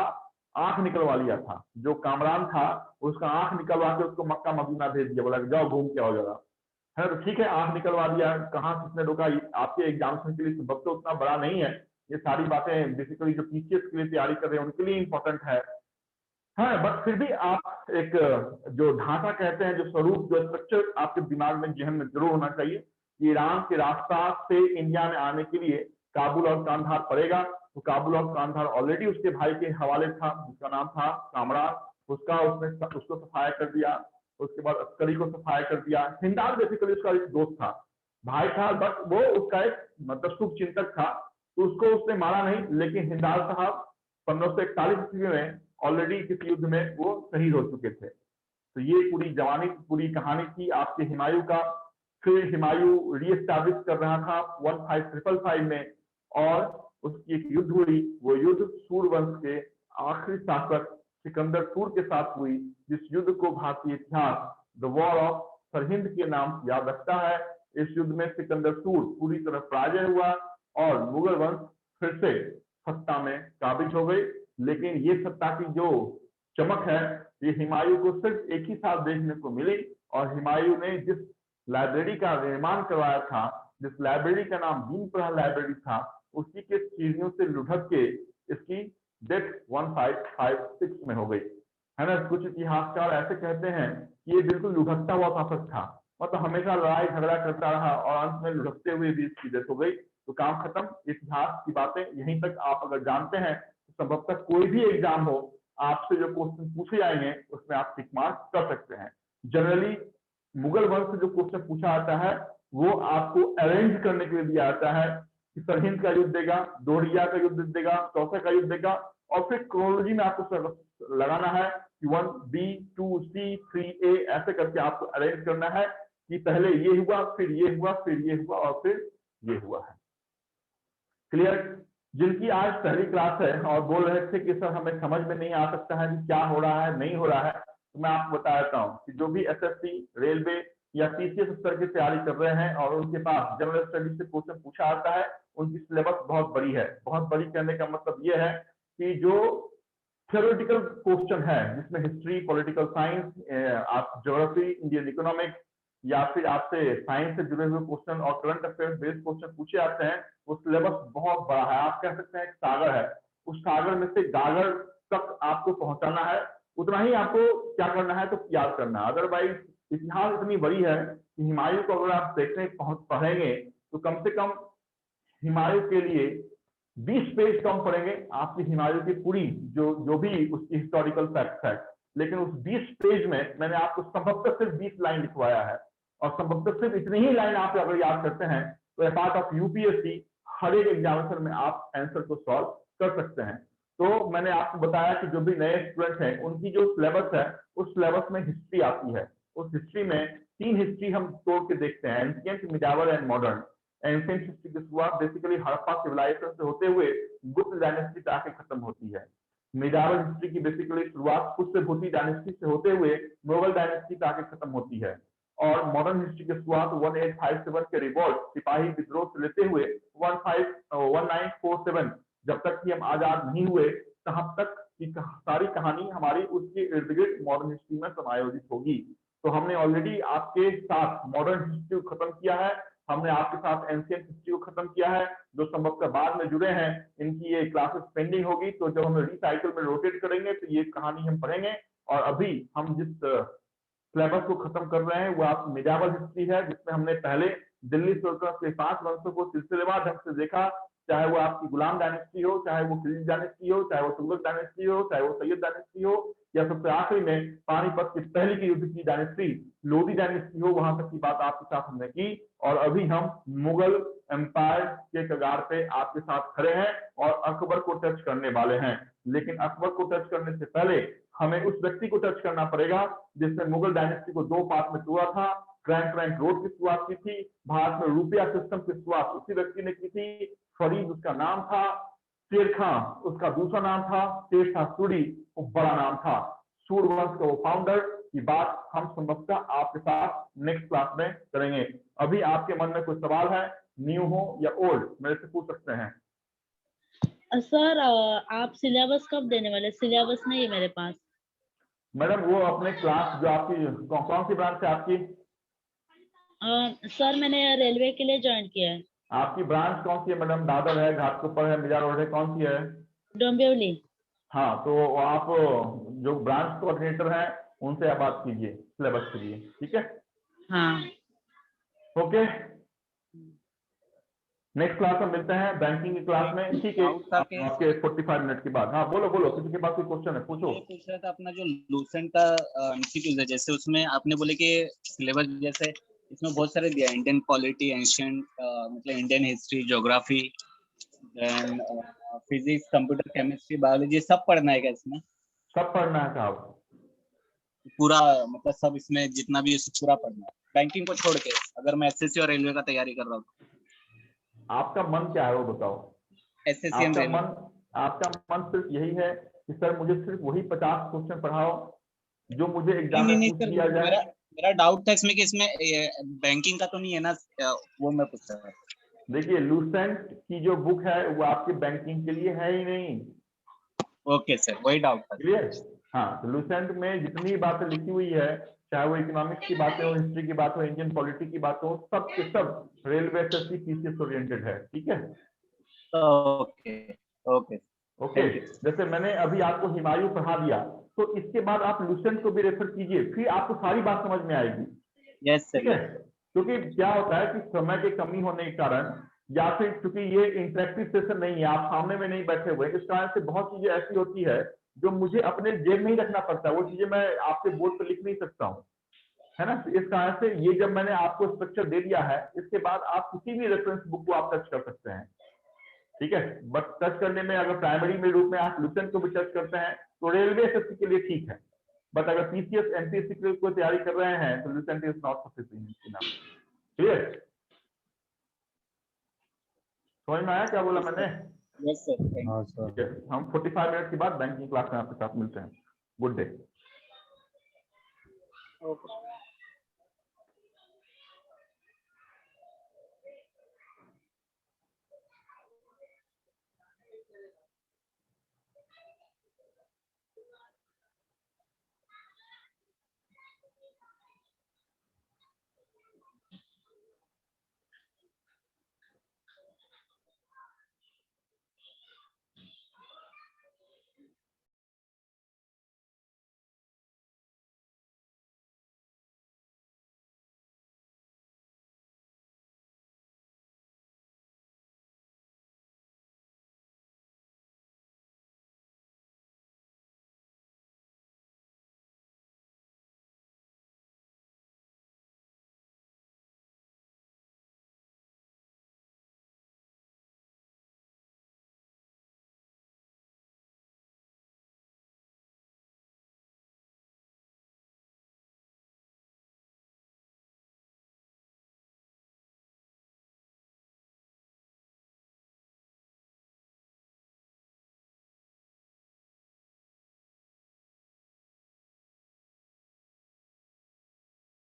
आंख निकलवा लिया था, जो कामरान था उसका आंख निकलवा के उसको मक्का मदीना भेज दिया, बोला जाओ घूम के आओ जरा, है। तो ठीक है, आंख निकलवा दिया, कहाँ किसने रोका, आपके एग्जामिनेशन के लिए सबक तो उतना बड़ा नहीं है, ये सारी बातें बेसिकली जो पीसीएस के लिए तैयारी कर रहे हैं उनके लिए इंपॉर्टेंट है, हाँ। बट फिर भी आप एक जो ढांचा कहते हैं, जो स्वरूप, जो स्ट्रक्चर आपके दिमाग में, जहन में जरूर होना चाहिए कि ईरान के रास्ता से इंडिया में आने के लिए काबुल और कांधार पड़ेगा, तो काबुल और कांधार ऑलरेडी उसके भाई के हवाले था, जिसका नाम था कामरान, उसने उसको सफाया कर दिया। उसके बाद अस्करी को सफाया कर दिया। हिंदाल बेसिकली उसका एक दोस्त था, भाई था, बट वो उसका एक मतलब शुभ चिंतक था, तो उसको उसने मारा नहीं, लेकिन हिंदाल साहब 1541 ईस्वी में ऑलरेडी किसी युद्ध में वो शहीद हो चुके थे। तो ये पूरी जवानी, पूरी कहानी थी आपके हुमायूं का। फिर हुमायूं रीएस्टैब्लिश कर रहा था 1555 में, और उसकी एक युद्ध हुई, वो युद्ध सूर वंश के आखिरी शासक सिकंदर सूर के साथ हुई, जिस युद्ध को भारतीय इतिहास द वॉर ऑफ सरहिंद के नाम से याद रखता है। इस युद्ध में सिकंदर सूर पूरी तरह पराजय हुआ और मुगल वंश फिर से सत्ता में काबिज हो गई। लेकिन ये सत्ता की जो चमक है, ये हुमायूं को सिर्फ एक ही साल देखने को मिली, और हुमायूं ने जिस लाइब्रेरी का निर्माण करवाया था, जिस लाइब्रेरी का नाम दीनप्रह लाइब्रेरी था, उसी के सीढ़ियों से लुढ़क के इसकी डेथ 1556 में हो गई, है ना। कुछ इतिहासकार ऐसे कहते हैं कि ये बिल्कुल लुढ़कता हुआ शासक था, मतलब हमेशा लड़ाई झगड़ा करता रहा और अंत में लुढ़कते हुए भी इसकी डेथ हो गई। तो काम खत्म। इतिहास की बातें यहीं तक आप अगर जानते हैं तो संभवतः कोई भी एग्जाम हो, आपसे जो क्वेश्चन पूछे जाएंगे उसमें आप टिक मार्क कर सकते हैं। जनरली मुगल वंश से जो क्वेश्चन पूछा आता है वो आपको अरेंज करने के लिए दिया जाता है कि सरहिंद का युद्ध देगा, दोहरिया का युद्ध देगा, चौसा का युद्ध देगा, और फिर क्रोनोलॉजी में आपको लगाना है कि 1B 2C 3A ऐसे करके आपको अरेंज करना है कि पहले ये हुआ, फिर ये हुआ, फिर ये हुआ, और फिर ये हुआ है। क्लियर? जिनकी आज पहली क्लास है और बोल रहे थे कि सर हमें समझ में नहीं आ सकता है कि क्या हो रहा है, नहीं हो रहा है, तो मैं आपको बता देता हूँ कि जो भी एसएससी, रेलवे या पीसीएस स्तर की तैयारी कर रहे हैं और उनके पास जनरल स्टडीज से क्वेश्चन पूछा आता है, उनकी सिलेबस बहुत बड़ी है। बहुत बड़ी कहने का मतलब ये है कि जो थ्योरेटिकल क्वेश्चन है, जिसमें हिस्ट्री, पॉलिटिकल साइंस, आप ज्योग्राफी, इंडियन इकोनॉमिक्स या फिर आपसे साइंस से जुड़े हुए क्वेश्चन और करंट अफेयर्स बेस्ड क्वेश्चन पूछे जाते हैं, वो सिलेबस बहुत बड़ा है। आप कह सकते हैं एक सागर है, उस सागर में से गागर तक आपको पहुंचाना है, उतना ही आपको क्या करना है तो याद करना है। अदरवाइज इतिहास इतनी बड़ी है कि हुमायूं को अगर आप देखने पढ़ेंगे तो कम से कम हुमायूं के लिए 20 पेज कम पड़ेंगे आपकी हुमायूं की पूरी जो भी उसकी हिस्टोरिकल फैक्ट्स है। लेकिन उस 20 पेज में मैंने आपको संभवतः सिर्फ 20 लाइन लिखवाया है, और संभवतः सिर्फ इतनी ही लाइन आप अगर याद करते हैं तो ए पार्ट ऑफ यूपीएससी हर एक एग्जामिनेशन में आप आंसर को सॉल्व कर सकते हैं। तो मैंने आपको बताया कि जो भी नए स्टूडेंट हैं उनकी जो सिलेबस है उस सिलेबस में हिस्ट्री आती है। उस हिस्ट्री में 3 हिस्ट्री हम तोड़ के देखते हैं, ancient, medieval and modern. Ancient history की शुरुआत बेसिकली हड़प्पा सिविलाइजेशन से होते हुए गुप्त डायनेस्टी से आके खत्म होती है। मिडावल हिस्ट्री की बेसिकली शुरुआत पुष्यभूति डायनेस्टी से होते हुए मुगल डायनेस्टी से आके खत्म होती है। और मॉडर्न हिस्ट्री की शुरुआत 1857 के रिवॉल्ट सिपाही विद्रोह से लेते हुए 1947 जब तक कि हम आजाद नहीं हुए तब तक की सारी कहानी हमारी उसके इर्द गिर्द मॉडर्न हिस्ट्री में समायोजित होगी। तो हमने ऑलरेडी आपके साथ मॉडर्न हिस्ट्री को खत्म किया है, हमने आपके साथ एंशिएंट हिस्ट्री को खत्म किया है। जो संभवतः बाद में जुड़े हैं इनकी ये क्लासेस पेंडिंग होगी, तो जब हम रिसाइकिल में रोटेट करेंगे तो ये कहानी हम पढ़ेंगे। और अभी हम जिस सिलेबस को खत्म कर रहे हैं वो आप मिडावल हिस्ट्री है, जिसमें हमने पहले दिल्ली सल्तनत के 5 वंशों को सिलसिलेवार ढंग से देखा, चाहे वो आपकी गुलाम डायनेस्टी हो, चाहे वो खिलजी डायनेस्टी हो, चाहे वो तुगलक डायनेस्टी हो, चाहे वो सैयद डायनेस्टी हो, या सबसे आखिरी में पानीपत की पहली की युद्ध की डायनेस्टी लोधी डायनेस्टी हो, वहां तक की बात आपके साथ हमने की। और अभी हम मुगल एम्पायर के कगार पे आपके साथ खड़े हैं और अकबर को टच करने वाले हैं। लेकिन अकबर को टच करने से पहले हमें उस व्यक्ति को टच करना पड़ेगा जिसने मुगल डायनेस्टी को 2 पार्ट में तोड़ा था। ग्रैंड ट्रंक रोड की शुरुआत की थी, भारत में रुपया सिस्टम की शुरुआत उसी व्यक्ति ने की थी। फरीद उसका नाम था, शेर खां उसका दूसरा नाम था, शेर शाह सूरी वो बड़ा नाम था। सूरवंश का वो फाउंडर की बात हम संभवतः आपके साथ नेक्स्ट क्लास में करेंगे। अभी आपके मन में कोई सवाल है, न्यू हो या ओल्ड, मेरे से पूछ सकते हैं। सर आप सिलेबस कब देने वाले? सिलेबस नहीं है मेरे पास। मैडम वो अपने क्लास जो आपकी कौन सी ब्रांच है आपकी? सर मैंने रेलवे के लिए ज्वाइन किया है। आपकी ब्रांच कौन सी है मैडम? दादर है, घाटकोपर है, मीरा रोड है, कौन सी है? डोंबिवली। हाँ, तो आप जो ब्रांच कोऑर्डिनेटर हैं उनसे आप बात कीजिए सिलेबस के लिए, ठीक है? हाँ। ओके, नेक्स्ट क्लास में मिलते हैं बैंकिंग की क्लास में, ठीक है? आपके 45 मिनट के बाद। हाँ बोलो बोलो, किसी के पास कोई क्वेश्चन है पूछो। ये पूछ रहा था अपना जो लूसेंट का इंस्टीट्यूट है, जैसे उसमें आपने बोले कि सिलेबस जैसे इसमें बहुत सारे दिया, इंडियन पॉलिटी, एंशिएंट मतलब Indian history, geography, then physics, computer, chemistry, biology, सब पढ़ना है क्या इसमें? सब पढ़ना है साहब, पूरा मतलब सब इसमें जितना भी है पूरा पढ़ना है, बैंकिंग को छोड़ के? अगर मैं एसएससी और रेलवे का तैयारी कर रहा हूँ, आपका मन क्या है वो बताओ। SSC and railway. आपका मन सिर्फ यही है कि सर मुझे सिर्फ वही 50 क्वेश्चन पढ़ाओ जो मुझे एग्जाम में पूछ दिया जाए। मेरा डाउट था इसमें कि इसमें बैंकिंग का तो नहीं है ना, वो मैं पूछ रहा था। देखिए लूसेंट की जो बुक है वो आपके बैंकिंग के लिए है ही नहीं। ओके सर, वही डाउट था। क्लियर? हाँ, तो लूसेंट में जितनी बातें लिखी हुई है, चाहे वो इकोनॉमिक्स की बातें हो, हिस्ट्री की बात हो, इंडियन पॉलिटी की बात हो, सब के सब रेलवे एसएससी पीसीएस ओरिएंटेड है, ठीक है? ओके ओके ओके, जैसे मैंने अभी आपको हुमायूं पढ़ा दिया, तो इसके बाद आप लूसेंट को भी रेफर कीजिए, फिर आपको सारी बात समझ में आएगी। Yes sir. ठीक है, क्योंकि क्या होता है कि समय की कमी होने के कारण, या फिर क्योंकि ये इंटरेक्टिव सेशन नहीं है, आप सामने में नहीं बैठे हुए, इस कारण से बहुत चीजें ऐसी होती है जो मुझे अपने जेब में ही रखना पड़ता है, वो चीजें मैं आपके बोर्ड पर लिख नहीं सकता हूँ, है ना? इस कारण से ये जब मैंने आपको स्ट्रक्चर दे दिया है, इसके बाद आप किसी भी रेफरेंस बुक को आप टच कर सकते हैं, ठीक है? बट टच करने में अगर प्राइमरी में रूप में आप लूसेंट को भी टच करते हैं तो रेलवे एसएससी के लिए ठीक है, बट अगर पीसीएस एमपीएससी के लिए कोई तैयारी कर रहे हैं तो Lucent is not sufficient. Clear? समझ में आया क्या बोला मैंने? Yes sir. हाँ सर। ठीक है, हम 45 मिनट के बाद बैंकिंग क्लास में आपके साथ मिलते हैं। Good day. ओके।